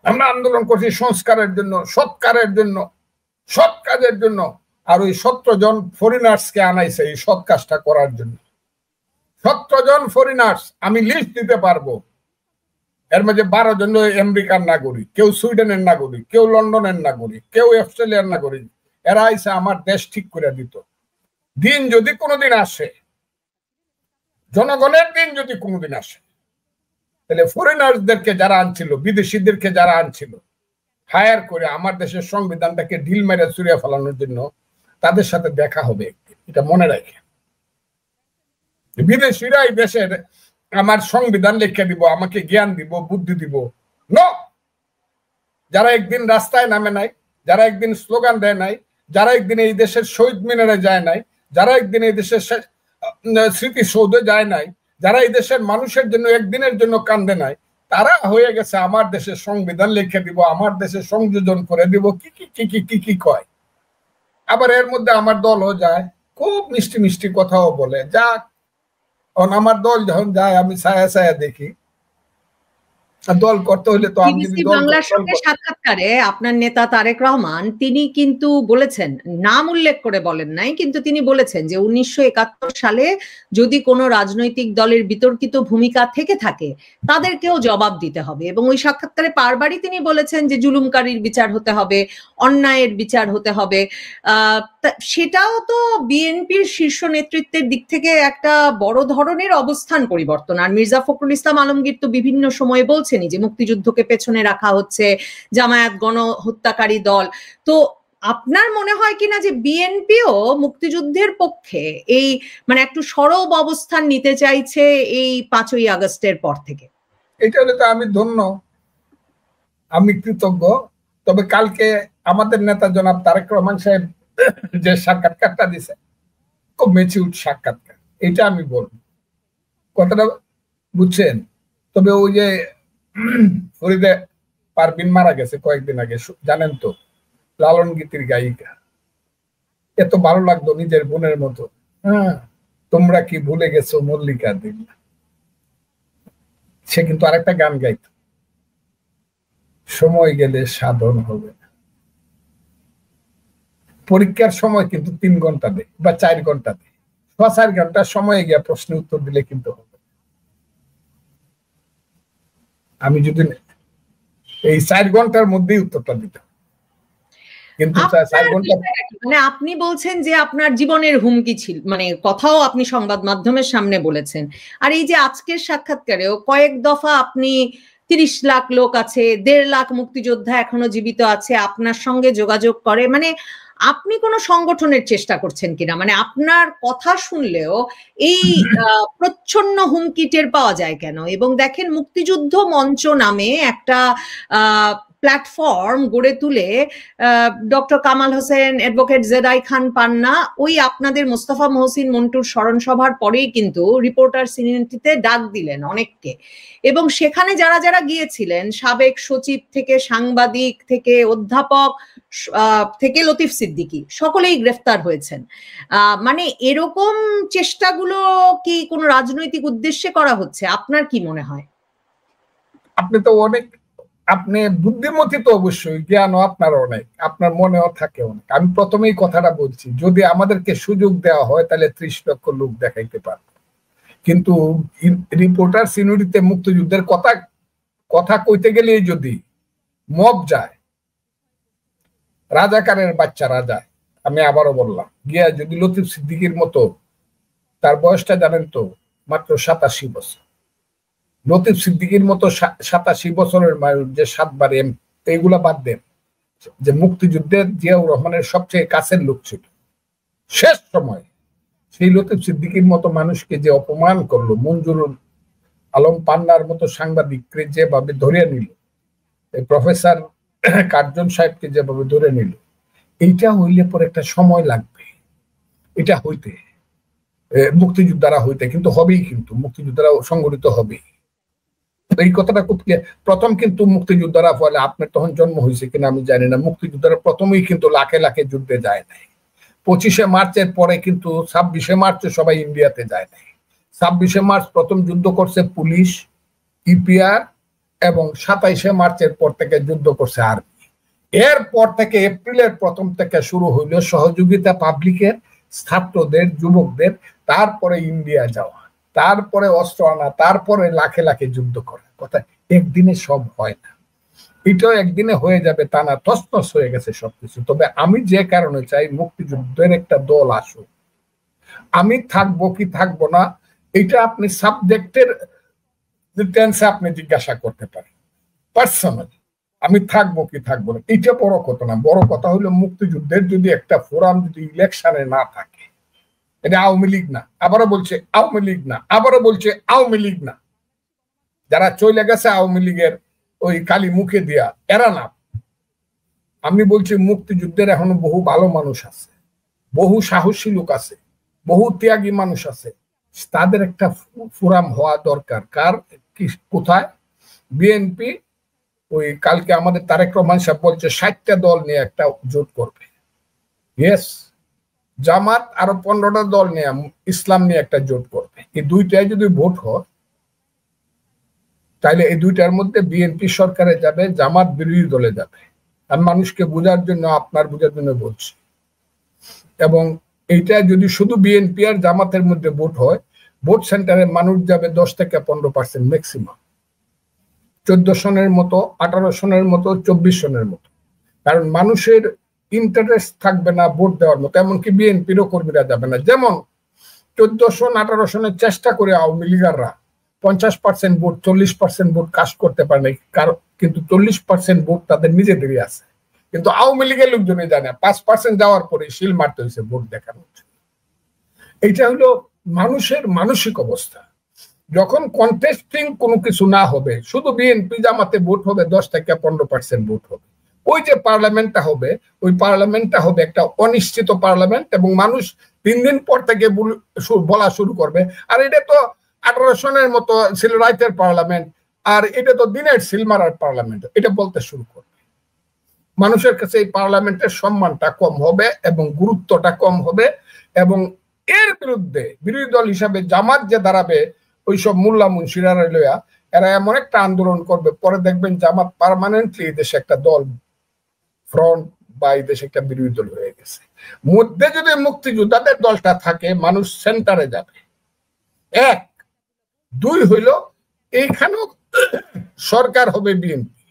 আমরা আন্দোলন করছি সংস্কারের জন্য, সৎকারের জন্য, সৎ কাজের জন্য। আর ওই 17 জন ফরেনার্সকে আনাইছে এই সৎ কাজটা করার জন্য। 17 জন ফরেনার্স, আমি লিস্ট দিতে পারবো। এর মধ্যে 12 জন আমেরিকার নাগরিক, কেউ সুইডেনের নাগরিক, কেউ লন্ডনের নাগরিক, কেউ অস্ট্রেলিয়ার নাগরিক। এরা আইসা আমার দেশ ঠিক করে দিত। দিন যদি কোনোদিন আসে, জনগণের দিন যদি কোনোদিন আসে, তাহলে ফরেনার্সদেরকে যারা আনছিল, বিদেশিদেরকে যারা আনছিল, হায়ার করে আমার দেশের সংবিধানটাকে ঢিল মেরে চুরিয়ে ফেলানোর জন্য তাদের সাথে দেখা হবে। এটা মনে রাখে, বিদেশিরা এই দেশের আমার সংবিধান লিখে দিব, আমাকে জ্ঞান দিব, বুদ্ধি দিব। নো, যারা একদিন রাস্তায় নামে নাই, যারা একদিন স্লোগান দেয় নাই, যারা একদিন এই দেশের শহীদ মিনারে যায় নাই, যারা একদিন এই দেশের স্মৃতিসৌধে যায় নাই, যারা এই দেশের মানুষের জন্য একদিনের জন্য কান্দে নাই, তারা হয়ে গেছে আমার দেশের সংবিধান লিখে দিব, আমার দেশে সংযোজন করে দিব, কি কি কি কি কি কি কয়। আবার এর মধ্যে আমার দলও যায়, খুব মিষ্টি মিষ্টি কথাও বলে। যাক, আমার দল যখন যায় আমি ছায়া ছায়া দেখি। দল করতে হলে তো বিবিসি বাংলার সঙ্গে সাক্ষাৎকারে আপনার নেতা তারেক রহমান তিনি কিন্তু বলেছেন, নাম উল্লেখ করে বলেন নাই, কিন্তু তিনি বলেছেন যে 1971 সালে যদি কোনো রাজনৈতিক দলের বিতর্কিত ভূমিকা থেকে থাকে তাদেরকেও জবাব দিতে হবে। এবং ওই সাক্ষাৎকারে বারবারই তিনি বলেছেন যে জুলুমকারীর বিচার হতে হবে, অন্যায়ের বিচার হতে হবে। সেটাও তো বিএনপির শীর্ষ নেতৃত্বের দিক থেকে একটা বড় ধরনের অবস্থান পরিবর্তন। আর মির্জা ফখরুল ইসলাম আলমগীর তো বিভিন্ন সময়ে বলছেন যে মুক্তিযুদ্ধকে পেছনে রাখা হচ্ছে, জামায়াত গণহত্যাকারী দল। তো আপনার মনে হয় কিনা যে বিএনপিও মুক্তিযুদ্ধের পক্ষে এই মানে একটু সরব অবস্থান নিতে চাইছে এই 5ই আগস্টের পর থেকে? এটা হলে তো আমি ধন্য, আমি কৃতজ্ঞ। তবে কালকে আমাদের নেতা জনাব তারেক রহমান সাহেব যে সাক্ষাৎকারটা দিছে, খুব ম্যাচিউরড সাক্ষাৎকার, এটা আমি বলবো। কথাটা বুঝছেন? তবে ওই যে ফরিদে পারভিন মারা গেছে কয়েকদিন আগে, জানেন তো, লালন গীতির গায়িকা। এত ভালো লাগতো, নিজের বোনের মতো। হ্যাঁ, তোমরা কি ভুলে গেছো মল্লিকা দিন। সে কিন্তু আরেকটা গান গাইত, সময় গেলে সাধন হবে না। পরীক্ষার সময় কিন্তু 3 ঘন্টা দেয় বা 4 ঘন্টা দেয়, 4 ঘন্টা সময়ে গিয়ে প্রশ্ন উত্তর দিলে কিন্তু হবে। আমি যদি এই 4 ঘন্টার মধ্যেই উত্তরটা দিতাম, কিন্তু 4 ঘন্টা। মানে আপনি বলছেন যে আপনার জীবনের হুমকি ছিল, মানে কথাও আপনি সংবাদ মাধ্যমের সামনে বলেছেন। আর এই যে আজকের সাক্ষাৎকারেও কয়েক দফা আপনি 30 লাখ লোক আছে, 1.5 লাখ মুক্তিযোদ্ধা এখনো জীবিত আছে, আপনার সঙ্গে যোগাযোগ করে, মানে আপনি কোন সংগঠনের চেষ্টা করছেন কিনা, মানে আপনার কথা শুনলেও এই প্রচ্ছন্ন হুমকি টের পাওয়া যায় কেন? এবং দেখেন, মুক্তিযুদ্ধ মঞ্চ নামে একটা প্ল্যাটফর্ম গড়ে তুলে ডক্টর কামাল হোসেন, অ্যাডভোকেট জেদাই খান পান্না ওই আপনাদের মোস্তফা মহসিন মন্টুর স্মরণ সভার পরেই কিন্তু রিপোর্টার্স ইউনিটিতে ডাক দিলেন অনেককে। এবং সেখানে যারা যারা গিয়েছিলেন, সাবেক সচিব থেকে সাংবাদিক থেকে অধ্যাপক থেকে লতিফ সিদ্দিকী, সকলেই গ্রেফতার হয়েছেন। মানে এরকম চেষ্টাগুলো কি কোনো রাজনৈতিক উদ্দেশ্যে করা হচ্ছে? আপনার কি মনে হয়? আপনি তো অনেক, আপনি বুদ্ধিমতী তো অবশ্যই, জ্ঞানও আপনার অনেক, আপনার মনেও থাকে অনেক। আমি প্রথমেই কথাটা বলছি, যদি আমাদেরকে সুযোগ দেওয়া হয় তাহলে 30 লক্ষ লোক দেখাইতে পারবো। কিন্তু রিপোর্টার্স ইউনিটিতে মুক্তিযুদ্ধের কথা কইতে গেলে যদি মব যায়, রাজাকারের বাচ্চারা যায়, আমি আবারও বললাম, গিয়া যদি লতিফ সিদ্দিকীর মতো, তার বয়সটা জানেন তো মাত্র 87 বছর, লতিফ সিদ্দিকীর মতো 87 বছরের মানুষ যে 7 বার এইগুলা বাদ দেন, যে মুক্তিযুদ্ধের জিয়াউর রহমানের সবচেয়ে কাছের লোক ছিল, শেষ সময় সেই লতিফ সিদ্দিকীর মতো মানুষকে যে অপমান করলো, মঞ্জুরুল আলম পান্নার মতো সাংবাদিককে যেভাবে ধরে নিল, প্রফেসর কার্জন সাহেবকে যেভাবে ধরে নিল, এইটা হইলে পরে একটা সময় লাগবে এটা হইতে, মুক্তিযোদ্ধারা হইতে, কিন্তু হবেই, কিন্তু মুক্তিযোদ্ধারা সংগঠিত হবেই। এই কথাটা খুব প্রথম কিন্তু মুক্তিযোদ্ধারা ফলে আপনার তখন জন্ম হয়েছে কিনা আমি জানি না, মুক্তিযোদ্ধারা প্রথমেই কিন্তু লাখে লাখে যুদ্ধে যায় নাই। 25শে মার্চের পরে কিন্তু 26শে মার্চে সবাই ইন্ডিয়াতে যায় নাই। 26শে মার্চ প্রথম যুদ্ধ করছে পুলিশ, ইপিআর, এবং 27শে মার্চের পর থেকে যুদ্ধ করছে আর্মি। এরপর থেকে এপ্রিলের প্রথম থেকে শুরু হইল সহযোগিতা পাবলিকের, ছাত্রদের, যুবকদের, তারপরে ইন্ডিয়া যাওয়া, তারপরে অস্ত্র আনা, তারপরে লাখে লাখে যুদ্ধ করা। কথা একদিনে সব হয় না, এটাও একদিনে হয়ে যাবে তা না, তছনছ হয়ে গেছে সবকিছু। তবে আমি যে কারণে চাই মুক্তিযুদ্ধের একটা দল আসুক। আমি থাকবো কি থাকবো না এটা আপনি সাবজেক্টের ডিটেলসে আপনি জিজ্ঞাসা করতে পারেন। পার্সোনালি আমি থাকবো কি থাকবো না এটা বড় কথা না, বড় কথা হলো মুক্তিযুদ্ধের যদি একটা ফোরাম যদি ইলেকশনে না থাকে, এটা আওয়ামী লীগ না, আবারও বলছে আওয়ামী লীগ না, আবারও বলছে আওয়ামী লীগ না, যারা চলে গেছে আওয়ামী লীগের ওই কালি মুখে দিয়া, এরা না। আমি বলছি মুক্তিযুদ্ধের এখনো বহু ভালো মানুষ আছে, বহু সাহসী লোক আছে, বহু ত্যাগী মানুষ আছে, তাদের একটা ফোরাম হওয়া দরকার। কার কি কোথায়? বিএনপি ওই কালকে আমাদের তারেক রহমান সাহেব বলছে 60টা দল নিয়ে একটা জোট করবে। ইয়েস, জামাত আরো 15টা দল নিয়ে ইসলাম নিয়ে একটা জোট করবে। এই দুইটাই যদি ভোট হয় তাহলে এই দুইটার মধ্যে বিএনপি সরকারে যাবে, জামাত বিরোধী দলে যাবে। আমি মানুষকে বোঝার জন্য, আপনার বোঝার জন্য বলছি। এবং এইটা যদি শুধু বিএনপি আর জামাতের মধ্যে ভোট হয়, ভোট সেন্টারে মানুষ যাবে 10 থেকে 15% ম্যাক্সিমাম, 14 সনের মতো, 18 সনের মতো, 24 সনের মতো। কারণ মানুষের ইন্টারেস্ট থাকবে না ভোট দেওয়ার মতো, এমনকি বিএনপিরও কর্মীরা যাবে না। যেমন 14 সন 18 সনের চেষ্টা করে আওয়ামী লীগাররা 50% ভোট, 40% ভোট কাজ করতে পারে না, কিন্তু 40% ভোট তাদের নিজেদেরই আছে। কিন্তু আওয়ামী লীগের লোকজনই জানে 5% যাওয়ার পরে শিল মারতে হয়েছে ভোট দেখানো। এইটা হলো মানুষের মানসিক অবস্থা। যখন কন্টেস্টিং কোনো কিছু না হবে, শুধু বিএনপি জামাতে ভোট হবে, 10 থেকে 15% ভোট হবে, ওই যে পার্লামেন্টটা হবে, ওই পার্লামেন্টটা হবে একটা অনিশ্চিত পার্লামেন্ট, এবং মানুষ 3 দিন পর থেকে বলা শুরু করবে, আর এটা তো 18 সনের মতো ছিল রাইতের পার্লামেন্ট, আর এটা তো দিনের সিলমারার পার্লামেন্ট, এটা বলতে শুরু করবে। মানুষের কাছে এই পার্লামেন্টের সম্মানটা কম হবে এবং গুরুত্বটা কম হবে, এবং এর বিরুদ্ধে বিরোধী দল হিসাবে জামাত যে দাঁড়াবে, ওইসব মোল্লা মুন্সিরা লইয়া এরা এমন একটা আন্দোলন করবে, পরে দেখবেন জামাত পার্মানেন্টলি দেশে একটা দল ফ্রন্ট বা এই দেশে একটা বিরোধী দল হয়ে গেছে। মধ্যে যদি মুক্তিযোদ্ধাদের দলটা থাকে, মানুষ সেন্টারে যাবে। 1, 2 হইল এইখানেও সরকার হবে বিএনপি,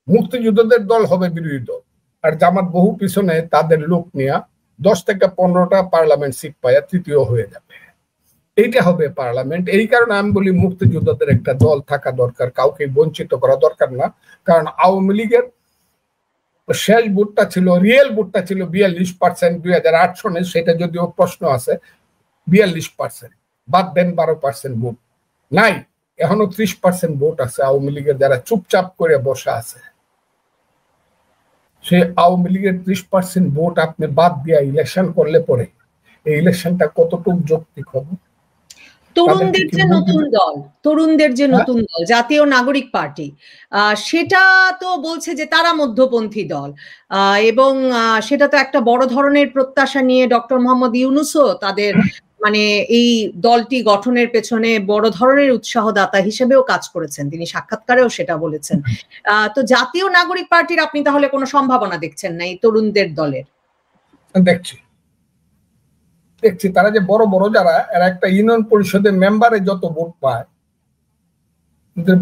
মুক্তিযোদ্ধাদের দল হবে বিরোধী দল, আর জামাত বহু পিছনে তাদের লোক নিয়ে 10 থেকে 15টা পার্লামেন্ট সিট পায়, তৃতীয় হয়ে যাবে। এইটা হবে পার্লামেন্ট। এই কারণে আমি বলি মুক্তিযোদ্ধাদের একটা দল থাকা দরকার, কাউকে বঞ্চিত করা দরকার না। কারণ আওয়ামী লীগের শেষ ভোটটা ছিল, রিয়েল ভোটটা ছিল 42% 2008 সনে, সেটা যদিও প্রশ্ন আছে। 42%, বাদ দেন 12% ভোট নাই, এখনো 30% ভোট আছে আওয়ামী লীগের, যারা চুপচাপ করে বসে আছে। সেই আওয়ামী লীগের 30% ভোট আপনি বাদ দিয়ে ইলেকশন করলে পরে এই ইলেকশনটা কতটুকু যৌক্তিক হবে? তরুণদের যে নতুন দল, জাতীয় নাগরিক পার্টি, সেটা তো বলছে যে তারা মধ্যপন্থী দল, এবং সেটা তো একটা বড় ধরনের প্রত্যাশা নিয়ে ডক্টর মোহাম্মদ ইউনূসও তাদের মানে এই দলটি গঠনের পেছনে বড় ধরনের উৎসাহদাতা হিসেবেও কাজ করেছেন, তিনি সাক্ষাৎকারেও সেটা বলেছেন। তো জাতীয় নাগরিক পার্টির আপনি তাহলে কোনো সম্ভাবনা দেখছেন না এই তরুণদের দলের? দেখছি তারা যে বড় বড় যারা, এরা একটা ইউনিয়ন পরিষদের মেম্বারে যত ভোট পায়,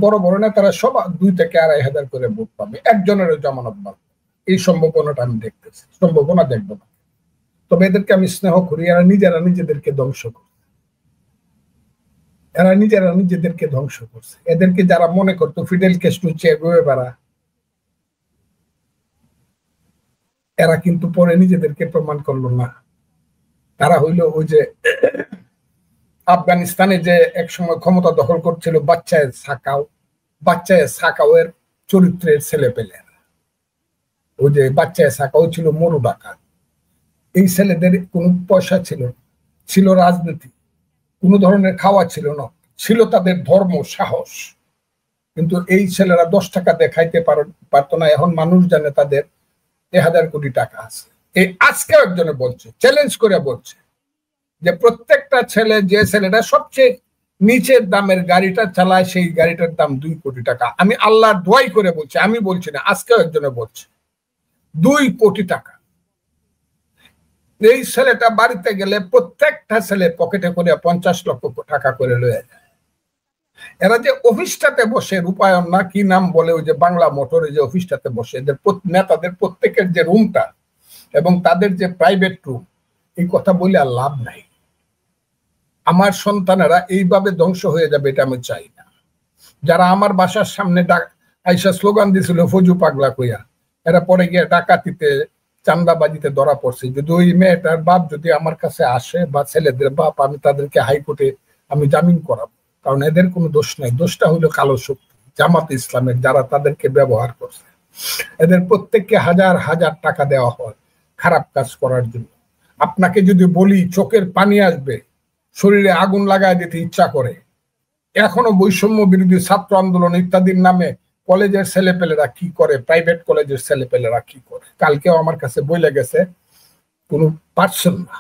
বড় বড় না, তারা সব 2 থেকে 2,500 করে ভোট পাবে, একজনেরও জামানত পাবে। এই সম্ভাবনাটা আমি দেখতেছি, সম্ভাবনা দেখবো না। তবে এদেরকে আমি স্নেহ করি, এরা নিজেরা নিজেদেরকে ধ্বংস করছে, এদেরকে যারা মনে করতো ফিডেল ক্যাস্ট্রো, চে গুয়েভারা, এরা কিন্তু পরে নিজেদেরকে প্রমাণ করলো না। তারা হইল ওই যে আফগানিস্তানে যে একসময় ক্ষমতা দখল করছিল বাচ্চায় সাকাও এর চরিত্রের ছেলে পেলে, ওই যে বাচ্চায় সাকাও ছিল মরু ডাকাত। এই ছেলেদের কোনো পয়সা ছিল রাজনীতি, কোনো ধরনের খাওয়া ছিল না, ছিল তাদের ধর্ম সাহস। কিন্তু এই ছেলেরা 10 টাকা দেখাইতে পারতো না। এখন মানুষ জানে তাদের 1000 কোটি টাকা আছে। এই আজকে একজনে বলছে, চ্যালেঞ্জ করে বলছে যে প্রত্যেকটা ছেলে, যে ছেলেটা সবচেয়ে নিচের দামের গাড়িটা চালায় সেই গাড়িটার দাম 2 কোটি টাকা। আমি আল্লাহর দোয়াই করে বলছি, আমি বলছি না, আজকেও একজনে বলছে 2 কোটি টাকা। এই ছেলেটা বাড়িতে গেলে প্রত্যেকটা ছেলে পকেটে করে 50 লক্ষ টাকা করে লয়ে যায়। এরা যে অফিসটাতে বসে, রূপায়ণ না কি নাম বলে, ওই যে বাংলা মোটরে যে অফিসটাতে বসে, এদের নেতাদের প্রত্যেকের যে রুমটা এবং তাদের যে প্রাইভেট রুম, এই কথা বলে আর লাভ নাই। আমার সন্তানেরা এইভাবে ধ্বংস হয়ে যাবে এটা আমি চাই না। যারা আমার বাসার সামনে আইসা স্লোগান দিছিল ফজু পাগলা কইয়া, এরা পরে গিয়ে ডাকাতিতে চান্দাবাজিতে ধরা পড়ছে। যদি ওই মেয়েটার বাপ যদি আমার কাছে আসে বা ছেলেদের বাপ, আমি তাদেরকে হাইকোর্টে আমি জামিন করাবো, কারণ এদের কোনো দোষ নাই। দোষটা হইলো কালো শক্তি, জামাত ইসলামের, যারা তাদেরকে ব্যবহার করছে। এদের প্রত্যেককে হাজার হাজার টাকা দেওয়া হয় খারাপ কাজ করার জন্য। আপনাকে যদি বলি চোখের পানি আসবে, শরীরে আগুন লাগায় দিতে ইচ্ছা করে। এখনো বৈষম্য বিরোধী ছাত্র আন্দোলন ইত্যাদির নামে কলেজের ছেলেপেলেরা কি করে, প্রাইভেট কলেজের ছেলেপেলেরা কি করে। কালকেও আমার কাছে বইলে গেছে, কোন পার্সন না,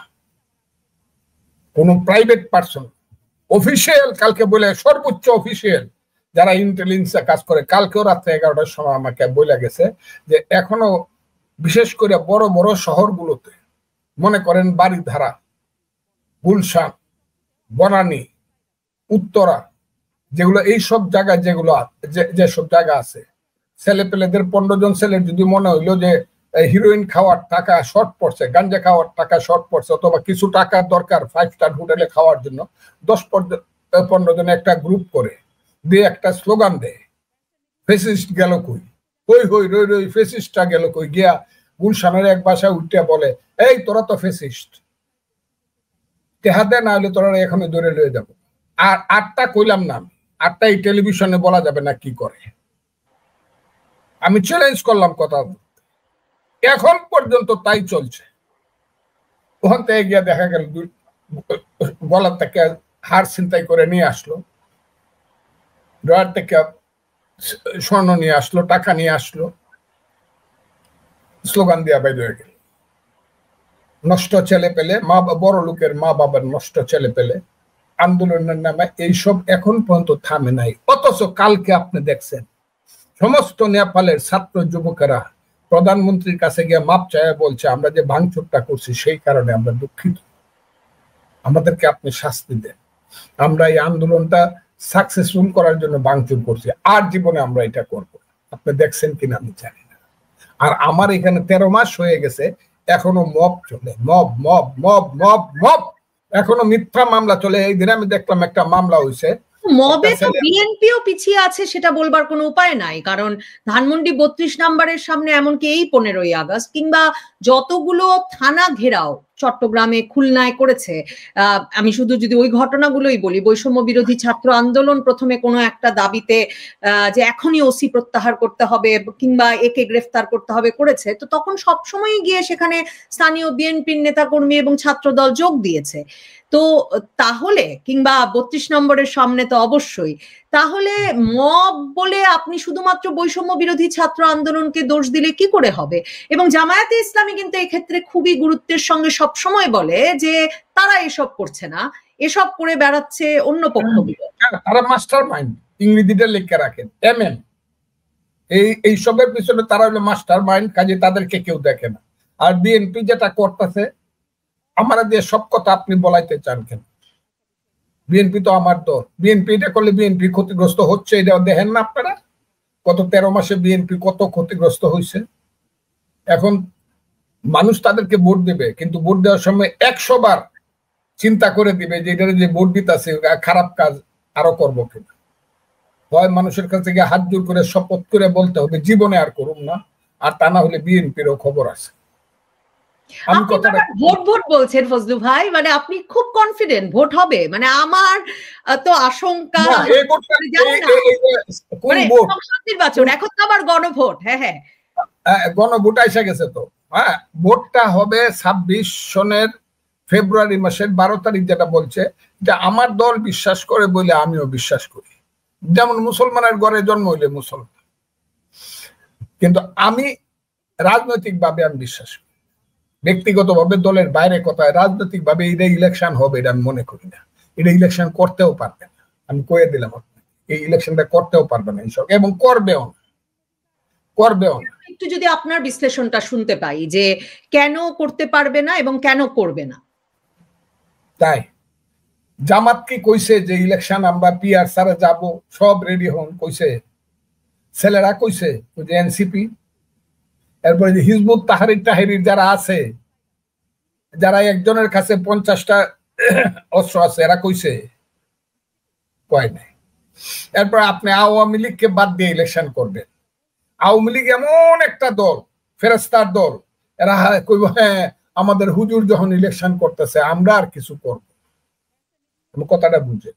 কোন প্রাইভেট পার্সন, অফিসিয়াল, কালকে বলে সর্বোচ্চ অফিসিয়াল যারা ইন্টেলিজেন্সে কাজ করে, কালকেও রাত্রে 11টার সময় আমাকে বইলে গেছে যে এখনো বিশেষ করে বড় বড় শহরগুলোতে, মনে করেন বাড়িধারা, গুলশান, বনানী, উত্তরা, যেগুলো এইসব জায়গায়, যেসব জায়গা আছে, ছেলে পেলেদের 15 জন ছেলের যদি মনে হইলো যে হিরোইন খাওয়ার টাকা শর্ট পড়ছে, গাঞ্জা খাওয়ার টাকা শর্ট পড়ছে, অথবা কিছু টাকার দরকার 5 স্টার হোটেলে খাওয়ার জন্য, 10-15 জন একটা গ্রুপ করে দিয়ে একটা স্লোগান দেয়, ফেসিস্ট গেল কই, হই হই রই রই ফেসিস্টটা গেল কই, গিয়া গুলশানের এক বাসায় উঠিয়া বলে, এই তোরা তো ফেসিস্ট, টেহাদে না হলে তোরা এখানে ধরে লয়ে যাবো। আর 8টা কইলাম না, 8টা এই টেলিভিশনে বলা যাবে না কি করে। আমি চ্যালেঞ্জ করলাম কথা, এখন পর্যন্ত তাই চলছে। ওখান থেকে গিয়া দেখা গেল গলার থেকে হার ছিনতাই করে নিয়ে আসলো, ড্রয়ার থেকে স্বর্ণ নিয়ে আসলো, টাকা নিয়ে আসলো, স্লোগান দিয়া বাইর হয়ে গেল। নষ্ট ছেলে পেলে, বড় লোকের মা বাবার নষ্ট ছেলে পেলে আন্দোলনের নামে এইসব এখন পর্যন্ত থামে নাই। অথচ কালকে আপনি দেখছেন সমস্ত নেপালের ছাত্র যুবকেরা প্রধানমন্ত্রীর কাছে গিয়ে মাপ চায়, বলছে আমরা যে ভাঙচুরটা করছি সেই কারণে আমরা দুঃখিত, আমাদেরকে আপনি শাস্তি দেন, আমরা এই আন্দোলনটা সাকসেসফুল করার জন্য ভাঙচুর করছি, আর জীবনে আমরা এটা করবো। আপনি দেখছেন কিনা আমি জানি না। আর আমার এখানে 13 মাস হয়ে গেছে, এখনো মব চলে, mob mob mob mob mob, এখনো মিথ্যা মামলা চলে। এই দিন আমি দেখলাম একটা মামলা হয়েছে, মবে তো বিএনপিও পিছিয়ে আছে, সেটা বলবার কোনো উপায় নাই। কারণ ধানমন্ডি 32 নম্বরের সামনে এমনকি এই 15ই আগস্ট কিংবা যতগুলো থানা ঘেরাও চট্টগ্রামে, খুলনায় করেছে, আমি শুধু যদি ওই ঘটনাগুলোই বলি, বৈষম্য বিরোধী ছাত্র আন্দোলন প্রথমে কোনো একটা দাবিতে যে এখনই ওসি প্রত্যাহার করতে হবে কিংবা একে গ্রেফতার করতে হবে করেছে, তো তখন সবসময় গিয়ে সেখানে স্থানীয় বিএনপির নেতাকর্মী এবং ছাত্রদল যোগ দিয়েছে। তো তাহলে কিংবা 32 নম্বরের সামনে তো অবশ্যই, তাহলে মব বলে আপনি শুধুমাত্র বৈষম্য বিরোধী ছাত্র আন্দোলনকে দোষ দিলে কি করে হবে? এবং জামায়াতে ইসলামী কিন্তু এক্ষেত্রে খুবই গুরুত্বের সঙ্গে সবসময় বলে যে তারা এসব করছে না, এসব করে বেড়াচ্ছে অন্য পক্ষগুলো। তারা মাস্টার মাইন্ড, ইংরেজিটা লিখে রাখেন এমএন, এইসবের পিছনে তারা হলো মাস্টার মাইন্ড, কাজে তাদেরকে কেউ দেখে না। আর বিএনপি যেটা করতেছে, আমার দিয়ে সব কথা আপনি বলাইতে চান কেন? বিএনপি তো আমার দল, বিএনপি এটা করলে বিএনপি ক্ষতিগ্রস্ত হচ্ছে, এটা দেখেন না আপনারা? গত 13 মাসে বিএনপি কত ক্ষতিগ্রস্ত হয়েছে। এখন মানুষ তাদেরকে ভোট দেবে, কিন্তু ভোট দেওয়ার সময় 100 বার চিন্তা করে দিবে যে এটা যে ভোট দিতেছে খারাপ কাজ আরো করবো কিনা। হয় মানুষের কাছে গিয়ে হাত জোর করে শপথ করে বলতে হবে জীবনে আর করুম না, আর তা না হলে বিএনপিরও খবর আছে। আমি কথাটা ভোট ভোট বলছেন ফজলু ভাই, মানে আপনি খুব কনফিডেন্ট ভোট হবে, মানে আমার তো আশঙ্কা সংসদ নির্বাচন, এখন তো আবার গণভোট। হ্যাঁ হ্যাঁ, গণভোট এসে গেছে তো। হ্যাঁ, ভোটটা হবে 26 সনের ফেব্রুয়ারি মাসের 12 তারিখ, যেটা বলছে যে আমার দল বিশ্বাস করে বলে আমিও বিশ্বাস করি। যেমন মুসলমানের ঘরে জন্ম হইলে মুসলমান, কিন্তু আমি রাজনৈতিকভাবে আমি বিশ্বাস করি, ব্যক্তিগতভাবে দলের বাইরে কথা। রাজনৈতিকভাবে এটা ইলেকশন হবে এটা আমি মনে করি না। এটা ইলেকশন করতেও পারবে না, আমি কয়ে দিলাম এই ইলেকশনটা করতেও পারবে না এইসব, এবং করবেও না। একটু যদি আপনার বিশ্লেষণটা শুনতে পাই যে কেন করতে পারবে না এবং কেন করবে না। তাই জামাত কি কইছে যে ইলেকশন আমরা পিআর সারা যাব, সব রেডি হন কইছে, ছেলেরা কইছে যে এনসিপি, এরপরে যে হিজবুত তাহরির যারা আছে, যারা একজনের কাছে 50টা অস্ত্র আছে, এরা কইছে? কয় নাই। এরপর আপনি আওয়ামী লীগকে বাদ দিয়ে ইলেকশন করবেন। আওয়ামী লীগ এমন একটা দল, ফেরেস্তার দল, এরা কইব হ্যাঁ আমাদের হুজুর যখন ইলেকশন করতেছে আমরা আর কিছু করব। কথাটা বুঝে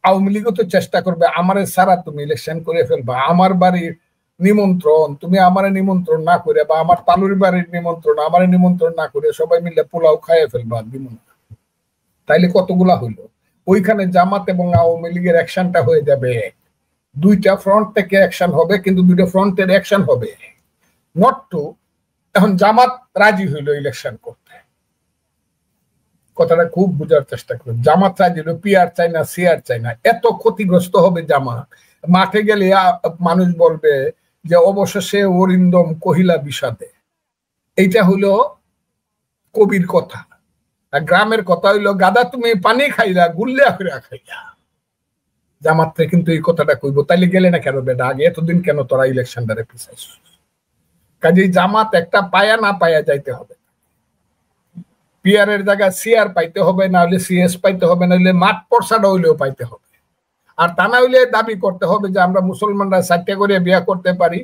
আওয়ামী লীগও তো চেষ্টা করবে আমারে সারা তুমি ইলেকশন করে ফেলবা, আমার বাড়ির নিমন্ত্রণ তুমি আমারে নিমন্ত্রণ না করে, বা আমার তালুর বাড়ির নিমন্ত্রণ আমারে নিমন্ত্রণ না করে সবাই মিলে পোলাও খাইয়ে ফেলবা তাইলে কতগুলা হইলো। ওইখানে জামাত এবং আওয়ামী লীগের অ্যাকশনটা হয়ে যাবে, দুইটা ফ্রন্ট থেকে অ্যাকশন হবে, কিন্তু দুইটা ফ্রন্টের অ্যাকশন হবে নট টু। এখন জামাত রাজি হইলো ইলেকশন করতে, কথাটা খুব বুঝার চেষ্টা করুন। জামাত রাজি হইলো, পিআর চাই না, সিআর চাই না। এত ক্ষতিগ্রস্ত হবে জামাত, মাঠে গেলে মানুষ বলবে যে অবশেষে অরিন্দম কহিলা বিষাদে। এইটা হইলো কবির কথা। আর গ্রামের কথা হইলো গাদা তুমি পানি খাইলা গুল্লিয়া করে খাইলা। জামাতে কিন্তু এই কথাটা কইব, তাইলে গেলে না কেন বেটা, আগে এতদিন কেন তোরা ইলেকশনটারে পিছাইছ? কাজেই জামাত একটা পায়া না পায়া যাইতে হবে, পিআর এর জায়গায় সিআর পাইতে হবে, না হলে সিএস পাইতে হবে, না হলে মাঠ পর্সাটা হইলেও পাইতে হবে। আর তা না হইলে দাবি করতে হবে যে আমরা মুসলমানরা 4টা করে বিয়া করতে পারি,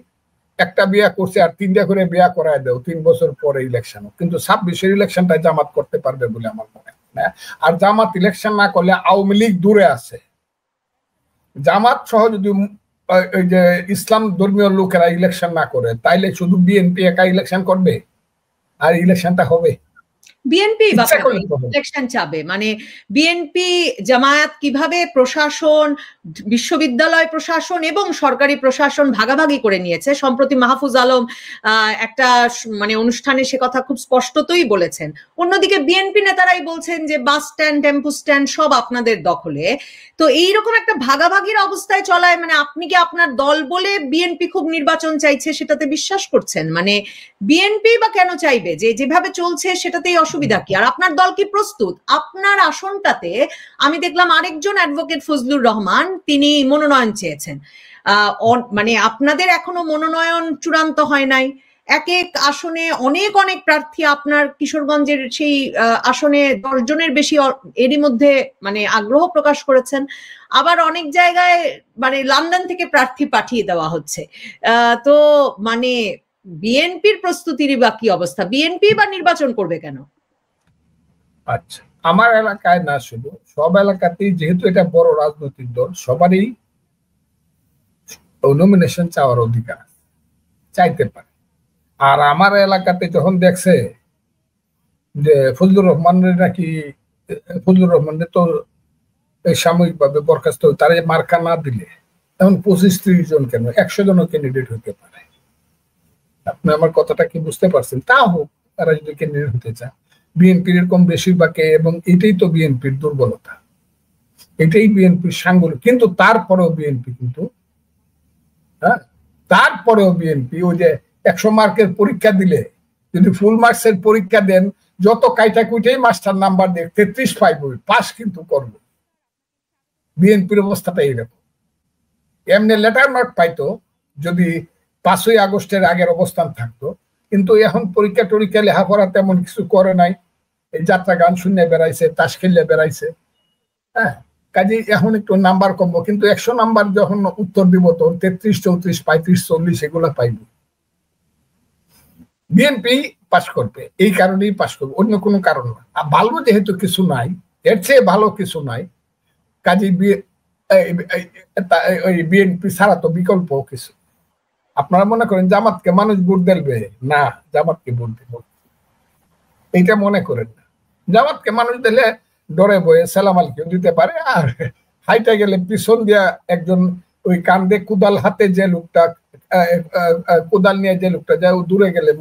একটা বিয়া করছে আর 3টা করে বিয়া করায় দেও 3 বছর পরে ইলেকশন। কিন্তু 26-এর ইলেকশনটা জামাত করতে পারবে বলে আমার মনে হয় না। আর জামাত ইলেকশন না করলে আওয়ামী লীগ দূরে আছে। জামাত সহ যদি ওই যে ইসলাম ধর্মীয় লোকেরা ইলেকশন না করে, তাইলে শুধু বিএনপি একা ইলেকশন করবে আর ইলেকশনটা হবে। বিএনপি ইলেকশন চাবে, মানে বিএনপি জামায়াত কিভাবে প্রশাসন, বিশ্ববিদ্যালয় প্রশাসন এবং সরকারি প্রশাসন ভাগাভাগি করে নিয়েছে। সম্প্রতি মাহফুজ আলম একটা মানে অনুষ্ঠানে সে কথা খুব স্পষ্টতই বলেছেন। অন্যদিকে বিএনপি নেতারাই বলছেন যে বাস স্ট্যান্ড, টেম্পো স্ট্যান্ড সব আপনাদের দখলে। তো এইরকম একটা ভাগাভাগির অবস্থায় চলায়, মানে আপনি কি আপনার দল বলে বিএনপি খুব নির্বাচন চাইছে সেটাতে বিশ্বাস করছেন? মানে বিএনপি বা কেন চাইবে, যে যেভাবে চলছে সেটাতেই অসুবিধা কি? আর আপনার দল কি প্রস্তুত? আপনার আসনটাতে আমি দেখলাম আরেকজন অ্যাডভোকেট ফজলুর রহমান, তিনি মনোনয়ন চেয়েছেন। মানে আপনাদের এখনো মনোনয়ন চূড়ান্ত হয় নাই। এক এক আসনে অনেক অনেক প্রার্থী, আপনার কিশোরগঞ্জের সেই আসনে 10 জনের বেশি এরই মধ্যে মানে আগ্রহ প্রকাশ করেছেন। আবার অনেক জায়গায় মানে লন্ডন থেকে প্রার্থী পাঠিয়ে দেওয়া হচ্ছে। তো মানে বিএনপির প্রস্তুতির বা কি অবস্থা? বিএনপি বা নির্বাচন করবে কেন? আচ্ছা, আমার এলাকায় না, শুধু সব এলাকাতেই, যেহেতু এটা বড় রাজনৈতিক দল, সবারই নমিনেশন চাওয়ার অধিকার, চাইতে পারে। আর আমার এলাকাতে যখন দেখছে যে ফজলুর রহমানের নাকি, ফজলুর রহমানের তো সাময়িকভাবে বরখাস্ত, তারা মার্কা না দিলে এখন 25-30 জন কেন 100 জনও ক্যান্ডিডেট হতে পারে। আপনি আমার কথাটা কি বুঝতে পারছেন? তা হোক, তারা যদি ক্যান্ডিডেট হতে চায়, বিএনপির এরকম বেশিরভাগে, এবং এটাই তো বিএনপির দুর্বলতা, এটাই বিএনপির সাঙ্গল। কিন্তু তারপরেও বিএনপি কিন্তু তারপরেও বিএনপি ওই যে 100 মার্কের পরীক্ষা দিলে যদি ফুল মার্কসের পরীক্ষা দেন, যত কাইটা কুইটাই মাস্টার নাম্বার দেখ 33 পাইব, পাস কিন্তু করবো। বিএনপির অবস্থাটা এইরকম। এমনি লেটার মার্ক পাইতো যদি 5ই আগস্টের আগের অবস্থান থাকতো, কিন্তু এখন পরীক্ষা টরীক্ষা লেখাপড়া তেমন কিছু করে নাই, এই যাত্রা গান শুনে বেড়াইছে, তাস খেললে বেড়াইছে। হ্যাঁ, কাজে এখন একটু নাম্বার কমবো, কিন্তু 100 নাম্বার যখন উত্তর দিব তখন 33, 34, 35, 40 এগুলা পাইব। বিএনপি পাশ করবে, এই কারণেই পাশ করবে, অন্য কোনো কারণ না। আর ভালো যেহেতু কিছু নাই, এর চেয়ে ভালো কিছু নাই, কাজে বিএনপি ছাড়া তো বিকল্প কিছু। আপনারা মনে করেন জামাতকে মানুষ ভোট দেবে না, জামাতকে ভোট দেব এইটা মনে করেন না। জামাতকে মানুষ দিলে ডরে বয়ে সালাম আলাইকুম দিতে পারে, আর হাইটা গেলে পিছন দিয়া একজন ওই কান্দে কুদাল হাতে যে লোকটা, কোদাল নিয়ে যে লোকটা যায়, ও দূরে গেলে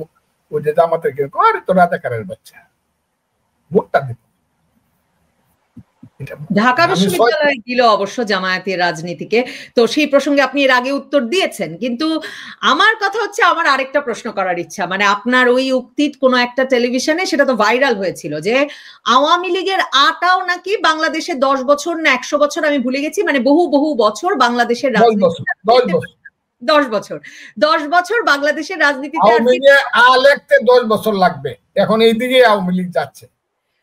ওই যে জামাতের আরে তো রাজাকারের বাচ্চা, ভোটটা দিত। ঢাকা বিশ্ববিদ্যালয় দিল অবশ্য জামায়াতের রাজনীতিকে, তো সেই প্রসঙ্গে আপনি এর আগে উত্তর দিয়েছেন, কিন্তু আমার কথা হচ্ছে আমার আরেকটা প্রশ্ন করার ইচ্ছা, মানে আপনার ওই উক্তি কোনো একটা টেলিভিশনে সেটা তো ভাইরাল হয়েছিল যে আওয়ামী লীগের আটাও নাকি বাংলাদেশে 10 বছর না 100 বছর আমি ভুলে গেছি, মানে বহু বহু বছর বাংলাদেশের রাজনীতি 10 বছর বাংলাদেশের রাজনীতিতে 10 বছর লাগবে। এখন এইদিকে আওয়ামী লীগ যাচ্ছে,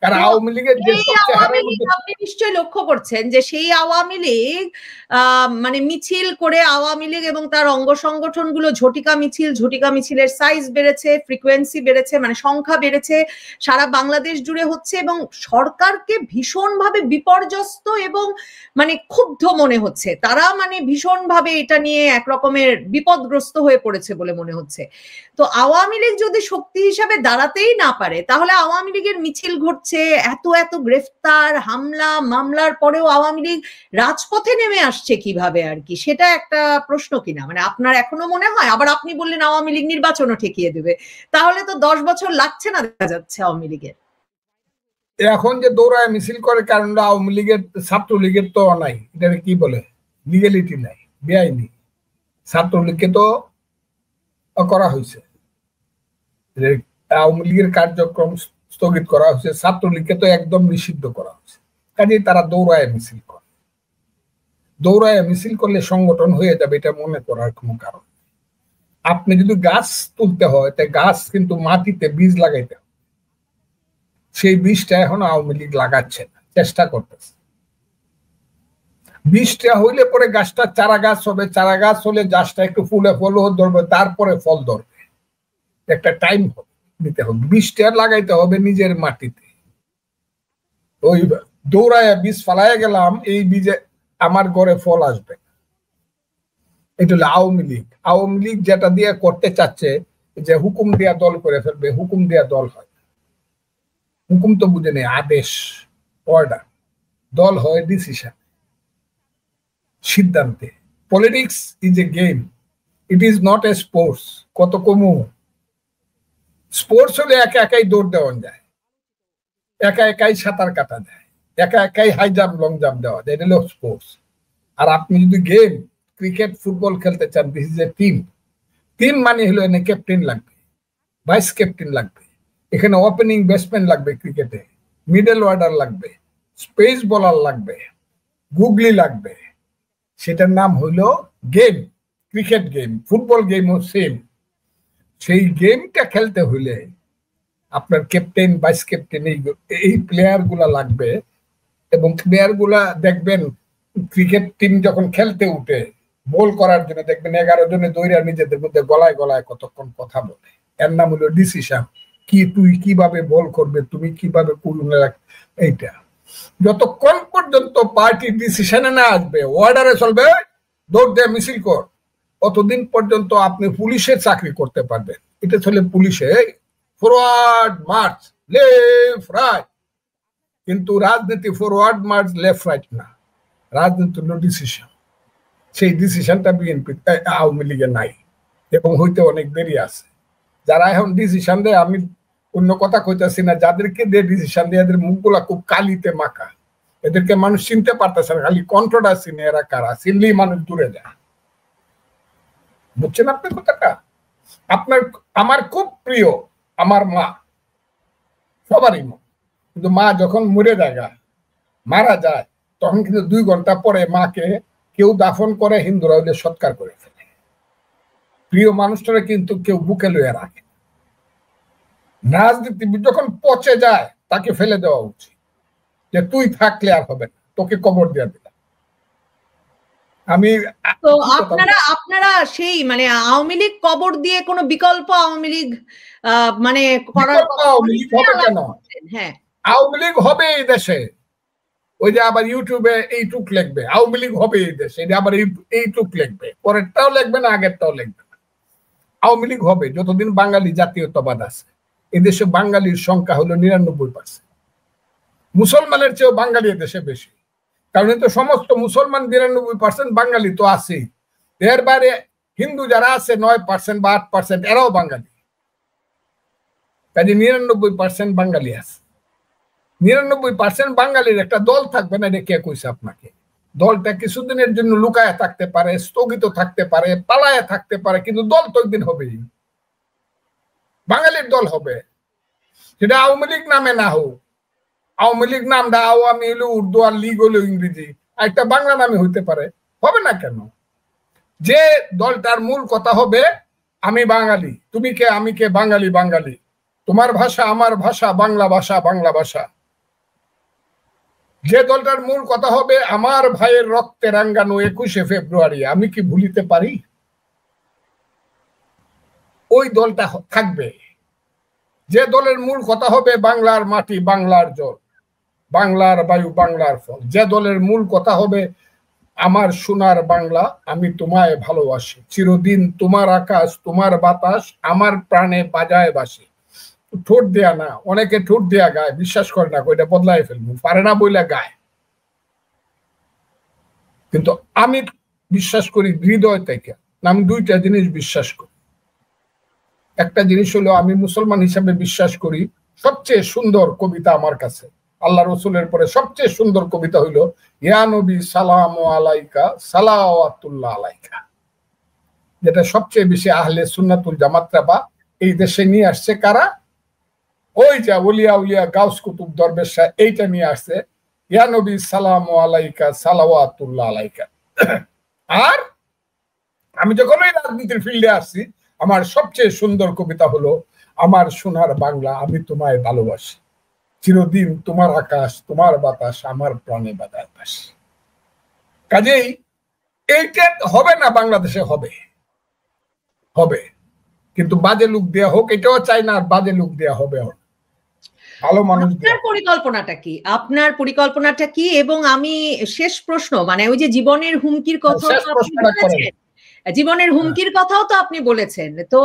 কারণ আওয়ামী লীগের আপনি নিশ্চয়ই লক্ষ্য করছেন যে সেই আওয়ামী লীগ মানে মিছিল করে আওয়ামী লীগ এবং তার অঙ্গ সংগঠনগুলো ঝটিকা মিছিলের সাইজ বেড়েছে, ফ্রিকোয়েন্সি বেড়েছে, মানে সংখ্যা বেড়েছে, সারা বাংলাদেশ জুড়ে হচ্ছে, এবং সরকারকে ভীষণভাবে বিপর্যস্ত এবং মানে ক্ষুব্ধ মনে হচ্ছে। তারা মানে ভীষণভাবে এটা নিয়ে একরকমের বিপদগ্রস্ত হয়ে পড়েছে বলে মনে হচ্ছে। তো আওয়ামী লীগ যদি শক্তি হিসাবে দাঁড়াতেই না পারে, তাহলে আওয়ামী লীগের মিছিল ঘটছে, এত এত গ্রেফতার, হামলা মামলার পরেও আওয়ামী লীগ রাজপথে নেমে আসছে কিভাবে আর কি, সেটা একটা প্রশ্ন কিনা, মানে আপনার এখনো মনে হয়? আবার আপনি বললেন আওয়ামী লীগ নির্বাচনও ঠেকিয়ে দেবে, তাহলে তো 10 বছর লাগছে না দেখা যাচ্ছে আওয়ামী লীগের। এখন যে দৌড়ায় মিছিল করে কারণ আওয়ামী লীগের, ছাত্রলীগের তো নাই, এটা কি বলে লিগ্যালিটি নাই, বেআইনি। ছাত্রলীগকে তো করা হয়েছে, আওয়ামী লীগের কার্যক্রম স্থগিত করা হয়েছে, ছাত্রলীগকে তো একদম নিষিদ্ধ করা হয়েছে। কাজেই তারা দৌড়ায় মিছিল করে, দৌড়ায় মিছিল করলে সংগঠন হয়ে যাবে এটা মনে করার কোনো কারণ। আপনি যদি গাছ তুলতে হয়, তাই গাছ কিন্তু মাটিতে বীজ লাগাইতে হবে, সেই বীজটা এখন আওয়ামী লীগ লাগাচ্ছে না, চেষ্টা করতেছে। বীজটা হইলে পরে গাছটা চারা গাছ হবে, চারা গাছ হলে গাছটা একটু ফুলে ফল ধরবে, তারপরে ফল ধরবে, একটা টাইম নিতে হবে। বীজটা লাগাইতে হবে নিজের মাটিতে। ওই দৌড়ায় বীজ ফালাইয়া গেলাম, এই বীজে আমার ঘরে ফল আসবে, এটা হলো আওয়ামী লীগ। আওয়ামী লীগ যেটা দিয়ে করতে চাচ্ছে যে হুকুম দেয়া দল করে ফেলবে, হুকুম দেয়া দল হয়, হুকুম তো বুঝে নেই, আদেশ, অর্ডার। দল হয় ডিসিশন, সিদ্ধান্তে। Politics is a game, it is not a sports. কত কমু স্পোর্টস হলে একা একাই দৌড় দেওয়া যায়, একা একাই সাঁতার কাটা যায়, একা একাই হাই জাম্প লং জাম্প দেওয়া যায়, এটা হলো স্পোর্টস। আর আপনি যদি গেম, ক্রিকেট, ফুটবল খেলতে চান, this is a team. Team মানে হলো এনে ক্যাপ্টেন লাগবে, ভাইস ক্যাপ্টেন লাগবে, এখানে ওপেনিং ব্যাটসম্যান লাগবে ক্রিকেটে, মিডল অর্ডার লাগবে, স্পেস বোলার লাগবে, গুগলি লাগবে। সেটার নাম হইল গেম, ক্রিকেট গেম, ফুটবল গেমও সেম। সেই গেমটা খেলতে হইলে আপনার ক্যাপ্টেন, ভাইস ক্যাপ্টেন, এই প্লেয়ার গুলা লাগবে। এবং প্লেয়ার গুলা দেখবেন ক্রিকেট টিম যখন খেলতে উঠে বল করার জন্য দেখবেন 11 জনে দৌড়া নিজেদের মধ্যে গলায় গলায় কতক্ষণ কথা বলে, এর নাম হলো ডিসিশন। কি তুই কিভাবে বল করবে, তুমি কিভাবে করবে, এইটা যতক্ষণ পর্যন্ত পার্টি ডিসিশনে না আসবে, অর্ডারে চলবে, দৌড় দিয়ে মিছিল কর, অতদিন পর্যন্ত আপনি পুলিশের চাকরি করতে পারবেন। এটা চলে পুলিশে ফরওয়ার্ড মার্চ, লেফট রাইট। কিন্তু রাজনীতি ফরওয়ার্ড মার্চ লেফট রাইট না, রাজনীতি হলো ডিসিশন। সেই ডিসিশনটা বিএনপি, আওয়ামী লীগে নাই, এবং হইতে অনেক দেরি আছে। যারা এখন ডিসিশন দেয়, আমি অন্য কথা কইতাছি না, যাদেরকে দিয়ে ডিসিশন দিয়ে এদের মুখগুলা খুব কালিতে মাখা, এদেরকে মানুষ চিনতে পারতেছে না, খালি কন্ট্রোটা চিনে, এরা কারা, চিনলেই মানুষ দূরে যায়। বুঝছেন আপনার কথাটা? আপনার, আমার খুব প্রিয় আমার মা, সবারই মা, কিন্তু মা যখন মারা যায়, তখন কিন্তু 2 ঘন্টা পরে মাকে কেউ দাফন করে, হিন্দুরা ওদের সৎকার করে ফেলে। প্রিয় মানুষটারা কিন্তু কেউ বুকে লইয়া রাখে। রাজনীতিবিদ যখন পচে যায়, তাকে ফেলে দেওয়া উচিত, যে তুই থাকলে আর হবে না, তোকে কবর দিয়ে দিলাম। আমি তো আপনারা সেই মানে আওয়ামী লীগ কবর দিয়ে কোনো বিকল্প আওয়ামী লীগ মানে করার আওয়ামী লীগ হবে কেন? হ্যাঁ, আওয়ামী লীগ হবে এই দেশে। ওই যে আবার ইউটিউবে এইটুক লিখবে আওয়ামী লীগ হবে এই দেশে, এটা আবার এইটুক লিখবে, পরেরটাও লিখবে না, আগেরটাও লিখবে না। আওয়ামী লীগ হবে যতদিন বাঙালি জাতীয়তাবাদ আছে। এদেশে বাঙালির সংখ্যা হলো ৯৯%। মুসলমানের চেয়েও বাঙালি এদেশে বেশি, কারণ তো সমস্ত মুসলমান ৯৯%, বাঙালি তো আছেই। এর বাইরে হিন্দু যারা আছে ৯% বা ৮%, এরাও বাঙালি। কাজে ৯৯% বাঙালি আছে। ৯৯% বাঙালির একটা দল থাকবে না, এটা কে কইছে আপনাকে? দলটা কিছুদিনের জন্য লুকায় থাকতে পারে, স্থগিত থাকতে পারে, পালায় থাকতে পারে, কিন্তু দল তো একদিন হবেই। বাঙালির দল হবে, সেটা আওয়ামী লীগ নামে না হোক। আওয়ামী লীগ নামটা আওয়ামী হলো উর্দু, আর লীগ হলো ইংরেজি, আর একটা বাংলা নামে হইতে পারে, হবে না কেন? যে দলটার মূল কথা হবে আমি বাঙালি, তুমি কে আমি কে, বাঙালি বাঙালি, তোমার ভাষা আমার ভাষা, বাংলা ভাষা বাংলা ভাষা। যে দলটার মূল কথা হবে আমার ভাইয়ের রক্তে রাঙ্গানো ২১শে ফেব্রুয়ারি, আমি কি ভুলিতে পারি, ওই দলটা থাকবে। যে দলের মূল কথা হবে বাংলার মাটি বাংলার জল, বাংলার বায়ু বাংলার ফল, যে দলের মূল কথা হবে আমার সোনার বাংলা, আমি তোমায় ভালোবাসি, চিরদিন তোমার আকাশ তোমার বাতাস, আমার প্রাণে বাজায় বাসি। ঠোঁট দেয়া না, অনেকে ঠোঁট দেয়া গায়, বিশ্বাস করে না, ওইটা বদলাই ফেলবো, পারে না বইলে গায়। কিন্তু আমি বিশ্বাস করি হৃদয় থেকে। আমি দুইটা জিনিস বিশ্বাস করি। একটা জিনিস হলো, আমি মুসলমান হিসাবে বিশ্বাস করি সবচেয়ে সুন্দর কবিতা আমার কাছে আল্লাহ রসুলের পরে সবচেয়ে সুন্দর কবিতা হইলো ইয়া নবী সালাম আলাইকা সালাওয়াতুল্লাহ আলাইকা, যেটা সবচেয়ে বেশি আহলে সুন্নাতুল জামাতরা বা এই দেশে নিয়ে আসছে কারা? ওই যে উলিয়া উলিয়া গাউস কুতুব দরবেশ, এইটা নিয়ে আসছে, ইয়া নবী সালাম আলাইকা সালাওয়াতুল্লাহ আলাইকা। আর আমি যখন ওই রাজনীতির ফিল্ডে আসছি, আমার সবচেয়ে সুন্দর কবিতা হলো আমার সোনার বাংলা, আমি তোমায় ভালোবাসি, চিরদিন তোমার আকাশ তোমার বাতাস, আমার প্রাণে বাজায় বাসি। কাজেই এইটা হবে না, বাংলাদেশে হবে, হবে, কিন্তু বাজে লুক দেয়া হোক এটাও চাই না, আর বাজে লুক দেয়া হবে। ভালো মানুষ। আপনার পরিকল্পনাটা কি? আপনার পরিকল্পনাটা কি? এবং আমি শেষ প্রশ্ন, মানে ওই যে জীবনের হুমকির কথা জীবনের হুমকির কথাও তো আপনি বলেছেন, তো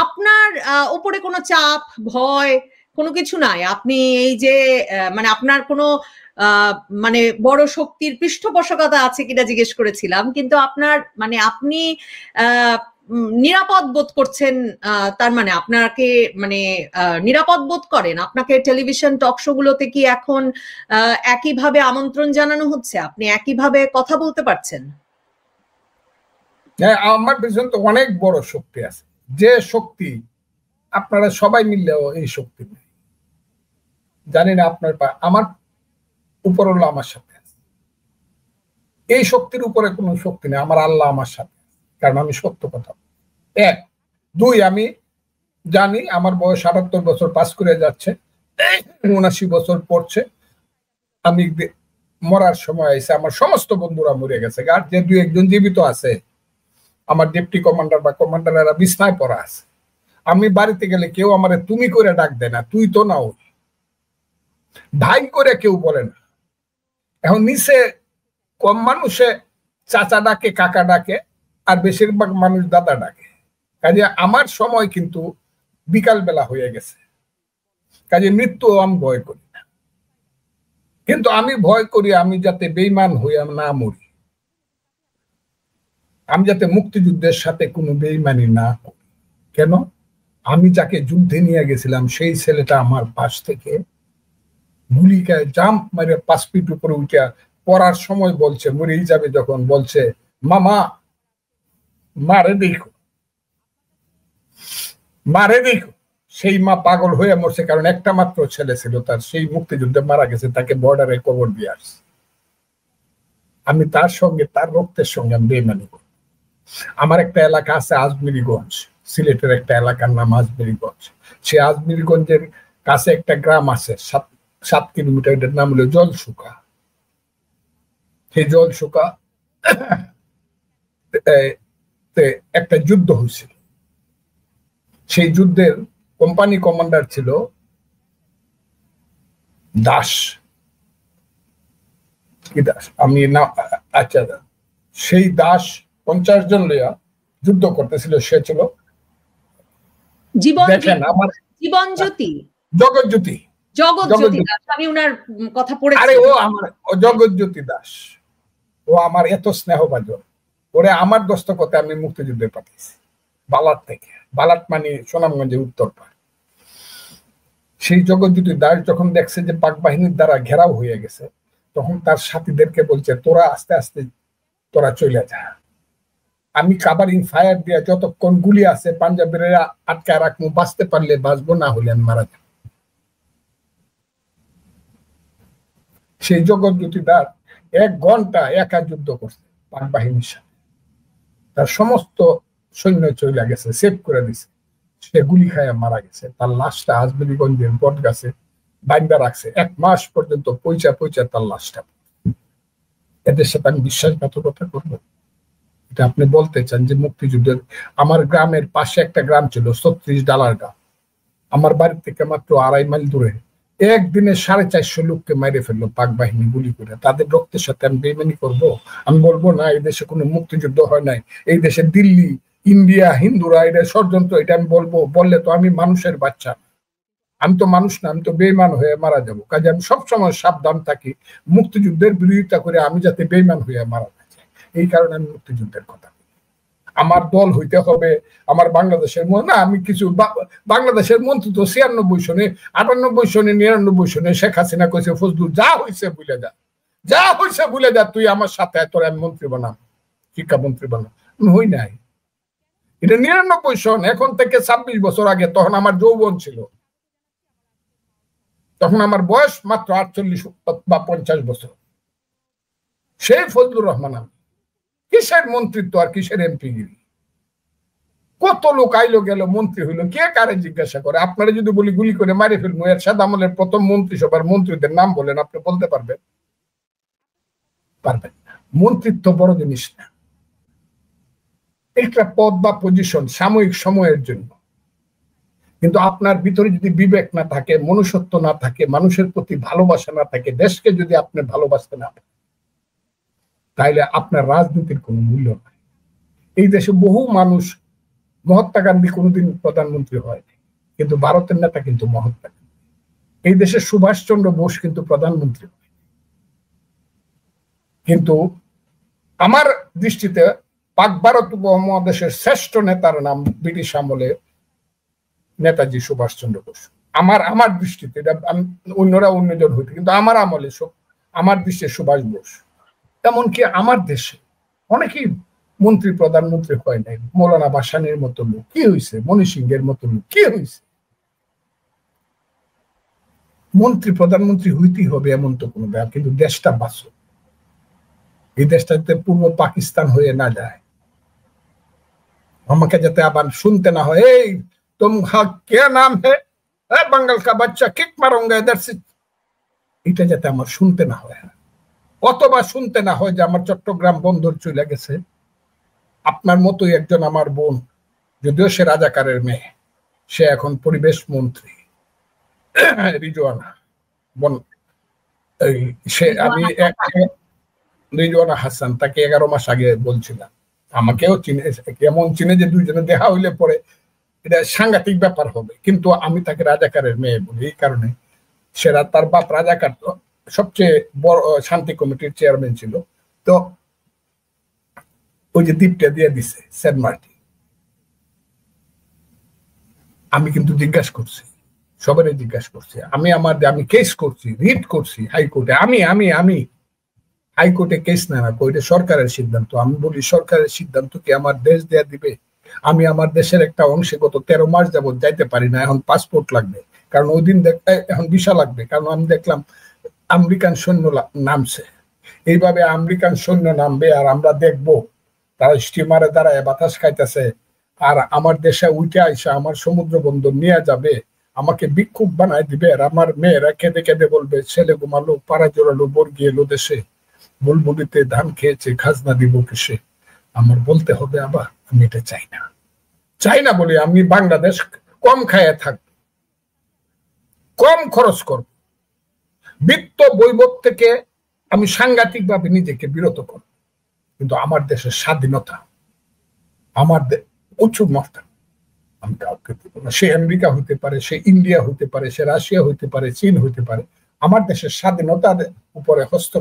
আপনার উপরে কোনো চাপ ভয় কোনো কিছু নাই? আপনি এই যে মানে আপনার কোনো মানে বড় শক্তির পৃষ্ঠপোষকতা আছে কিনা জিজ্ঞেস করেছিলাম, কিন্তু আপনার মানে আপনি নিরাপদ বোধ করছেন, তার মানে আপনাকে মানে নিরাপদ বোধ করেন? আপনাকে টেলিভিশন টক শো গুলোতে কি এখন একইভাবে আমন্ত্রণ জানানো হচ্ছে? আপনি একইভাবে কথা বলতে পারছেন? হ্যাঁ, আমার পিছনে তো অনেক বড় শক্তি আছে, যে শক্তি আপনারা সবাই মিললেও এই শক্তি নেই। জানি না আপনার আমার উপর হলো আমার সাথে আছে, এই শক্তির উপরে কোনো শক্তি নেই, আমার আল্লাহ আমার সাথে, কারণ আমি সত্য কথা। এক, দুই, আমি জানি আমার বয়স ৭৮ বছর পাস করে যাচ্ছে, ৭৯ বছর পড়ছে, আমি মরার সময় আইছে, আমার সমস্ত বন্ধুরা মরে গেছে, আর যে দুই একজন জীবিত আছে আমার ডেপুটি কমান্ডার বা কমান্ডারেরা বিছনায় পড়া আছে। আমি বাড়িতে গেলে কেউ আমারে তুমি করে ডাক দেয় না, তুই তো না, ওই ভাই করে কেউ বলে না। এখন নিচে কম মানুষে চাচা ডাকে, কাকা ডাকে, আর বেশিরভাগ মানুষ দাদা ডাকে। কাজে আমার সময় কিন্তু বিকাল বেলা হয়ে গেছে, কাজে মৃত্যু আমি ভয় করি না, কিন্তু আমি ভয় করি আমি যাতে বেঈমান হইয়া না মরি, আমি যাতে মুক্তিযুদ্ধের সাথে কোনো বেঈমানি না করি। কেন? আমি যাকে যুদ্ধে নিয়ে গেছিলাম সেই ছেলেটা আমার পাশ থেকে গুলিকায় জাম্প মারে ৫ ফিট উপরে উঠে পড়ার সময় বলছে, মরেই যাবে যখন, বলছে মামা মারে দেখো, মারে দেখো। সেই মা পাগল হয়ে মরছে, কারণ একটা মাত্র ছেলে ছিল তার, সেই মুক্তিযুদ্ধে মারা গেছে, তাকে বর্ডারে কবর দিয়ে আসছে। আমি তার সঙ্গে, তার রক্তের সঙ্গে আমি বেইমানি করি। আমার একটা এলাকা আছে আজমিরিগঞ্জ, সিলেটের একটা এলাকার নাম আজমিরিগঞ্জ। সে আজমিরিগঞ্জের কাছে একটা গ্রাম আছে 7 কিলোমিটার, এটার নাম হলো জলশুকা। সেই জলশুকা একটা যুদ্ধ হয়েছিল। সেই যুদ্ধের কোম্পানি কমান্ডার ছিল দাস, কি দাস আমি না, আচ্ছা, সেই দাস 50 জন লইয়া যুদ্ধ করতেছিল। সে ছিল দেখেন আমার জীবনজ্যোতি, জগৎজ্যোতি, জগৎজ্যোতি দাস, আমি উনার কথা পড়েছি। আরে ও আমার জগৎজ্যোতি দাস, ও আমার এত স্নেহভাজন, ওরে আমার দস্তখতে আমি মুক্তিযুদ্ধে পাঠিয়েছি বালাট থেকে। বালাট মানে সুনামগঞ্জের উত্তর পাড়। সেই জগৎজ্যোতি দাস যখন দেখছে যে পাক বাহিনীর দ্বারা ঘেরাও হয়ে গেছে, তখন তার সাথীদেরকে বলছে তোরা আস্তে আস্তে তোরা চলে যা, আমি কাভারিং ফায়ার দিয়ে যতক্ষণ গুলি আছে পাঞ্জাবের আটকায় রাখবো, বাঁচতে পারলে বাঁচবো, না হলে আমি মারা যাব। সেই জগৎজ্যোতি দাস 1 ঘন্টা একা যুদ্ধ করছে পাক বাহিনীর সাথে, তার সমস্ত সৈন্য চলে গেছে, সেভ করে দিছে, সে গুলি খায় মারা গেছে। তার লাশটা হাজবেরিগঞ্জের বট গাছে বাইন্দা রাখছে 1 মাস পর্যন্ত, পয়সা পয়সা তার লাশটা। এদের সাথে আমি বিশ্বাসঘাতকতা করবো? এটা আপনি বলতে চান যে মুক্তিযুদ্ধের? আমার গ্রামের পাশে একটা গ্রাম ছিল $36 গ্রাম, আমার বাড়ি থেকে মাত্র 2.5 মাইল দূরে। একদিনে 450 লোককে মেরে ফেললো পাক বাহিনী গুলি করে। তাদের রক্তের সাথে আমি বেইমানি করবো? আমি বলবো না এই দেশে কোনো মুক্তিযুদ্ধ হয় নাই, এই দেশে দিল্লি, ইন্ডিয়া, হিন্দুরা এটা ষড়যন্ত্র, এটা আমি বলবো? বললে তো আমি মানুষের বাচ্চা, আমি তো মানুষ না, আমি তো বেইমান হয়ে মারা যাবো। কাজে আমি সবসময় সাবধান থাকি মুক্তিযুদ্ধের বিরোধিতা করে আমি যাতে বেইমান হয়ে মারা না যাই। এই কারণে আমি মুক্তিযুদ্ধের কথা, আমার দল হইতে হবে, আমার বাংলাদেশের না, আমি কিছু বাংলাদেশের মন্ত্রী তো 96 সনে, 98 সনে, 99 সনে শেখ হাসিনা কইছে ফজলুল যা হয়েছে ভুলে যা, যা হয়েছে ভুলে যা, তুই আমার সাথে তোর আমি মন্ত্রী বানাম, শিক্ষামন্ত্রী বানাম। হই নাই, এটা 99 সন, এখন থেকে 26 বছর আগে। তখন আমার যৌবন ছিল, তখন আমার বয়স মাত্র 48 বা 50 বছর। সেই ফজলুর রহমান আমি, কিসের মন্ত্রিত্ব আর কিসের এমপিগিরি? কত লোক আইলো গেল, মন্ত্রী হইলো, কে কারে জিজ্ঞাসা করে? আপনারা যদি বলি গুলি করে মারি ফেলবো, এরশাদ আমলের প্রথম মন্ত্রিসভার মন্ত্রীদের নাম বলেন, আপনি বলতে পারবেন? পারবেন না। মন্ত্রিত্ব বড় জিনিস না, একটা পদ বা পজিশন সাময়িক সময়ের জন্য। কিন্তু আপনার ভিতরে যদি বিবেক না থাকে, মনুষ্যত্ব না থাকে, মানুষের প্রতি ভালোবাসা না থাকে, দেশকে যদি আপনি ভালোবাসতে না পারেন, তাইলে আপনার রাজনীতির কোনো মূল্য নাই। এই দেশে বহু মানুষ, মহাত্মা গান্ধী কোনোদিন প্রধানমন্ত্রী হয়নি, কিন্তু ভারতের নেতা কিন্তু মহাত্মা গান্ধী। এই দেশে সুভাষচন্দ্র বোস কিন্তু প্রধানমন্ত্রী হয়নি। কিন্তু আমার দৃষ্টিতে পাক ভারত উপমহাদেশের শ্রেষ্ঠ নেতার নাম ব্রিটিশ আমলে নেতাজি সুভাষচন্দ্র বোস। আমার দৃষ্টিতে, অন্যরা অন্যজন হইতে, কিন্তু আমার আমলে আমার দৃষ্টিতে সুভাষ বোস। এমনকি আমার দেশে অনেকেই মন্ত্রী প্রধানমন্ত্রী হয় নাই। মৌলানা ভাসানীর মতো লোক কি হয়েছে, মনি সিংহের মতো লোক কি হয়েছে? মন্ত্রী প্রধানমন্ত্রী হইতেই হবে এমন তো কোনো ব্যাপার, কিন্তু দেশটা বাঁচো, এই দেশটা যাতে পূর্ব পাকিস্তান হয়ে না যায়, আমাকে যাতে আবার শুনতে না হয় এই তুম কে নাম হে বাঙ্গাল কা বাচ্চা, কিক মারুঙ্গা ইধর সে, এটা যাতে আমার শুনতে না হয়। অথবা শুনতে না হয় যে আমার চট্টগ্রাম বন্দর চলে গেছে, আপনার মতোই একজন আমার বোন, যদিও সে রাজাকারের মেয়ে, সে এখন পরিবেশ মন্ত্রী, রিজওয়ানা বোন, সে আমি রিজওয়ানা হাসান, তাকে 11 মাস আগে বলছিলাম, আমাকেও চিনে, কেমন চিনে যে দুইজনে দেখা হইলে পরে এটা সাংঘাতিক ব্যাপার হবে। কিন্তু আমি তাকে রাজাকারের মেয়ে বলি এই কারণে, সেরা তার বাপ রাজাকার, সবচেয়ে বড় শান্তি কমিটির চেয়ারম্যান ছিল। তো ওই যে দ্বীপটা দিয়ে দিছে সেন্ট মার্টিন, আমি কিন্তু জিজ্ঞাসা করছি, সবারই জিজ্ঞাসা করছি, আমি কেস করছি, রিট করছি হাইকোর্টে, আমি হাইকোর্টে কেস না এটা সরকারের সিদ্ধান্ত। আমি বলি সরকারের সিদ্ধান্ত কি আমার দেশ দেয়া দিবে? আমি আমার দেশের একটা অংশে গত 13 মাস যাবত যাইতে পারি না, এখন পাসপোর্ট লাগবে, কারণ ওই দিন এখন ভিসা লাগবে, কারণ আমি দেখলাম আমেরিকান সৈন্য নামছে। এইভাবে আমেরিকান সৈন্য নামবে আর আমরা দেখবো তারা স্টিমারে দাঁড়ায় বাতাস খাইতেছে, আর আমার দেশে উঠে আইসা আমার সমুদ্র বন্দর নিয়ে যাবে, আমাকে বিক্ষোভ বানায় দিবে, আর আমার মেয়েরা কেঁদে কেঁদে বলবে ছেলে ঘুমালো, পাড়া জোড়ালো, বর্গি এলো দেশে, বুলবুলিতে ধান খেয়েছে, খাজনা দিব কিসে। আমার বলতে হবে আবার আমি এটা চাই না বলি আমি বাংলাদেশ কম খায় থাকব, কম খরচ করব, বিত্ত বৈভব থেকে আমি সাংঘাতিকভাবে নিজেকে বিরত করব, কিন্তু আমার দেশের স্বাধীনতা, আমার উঁচু মর্যাদা আমি কাউকে দেব না। সে আমেরিকা হতে পারে, সে ইন্ডিয়া হতে পারে, সে রাশিয়া হতে পারে, চীন হতে পারে। আমার দেশের স্বাধীনতার উপরে হস্তক্ষেপ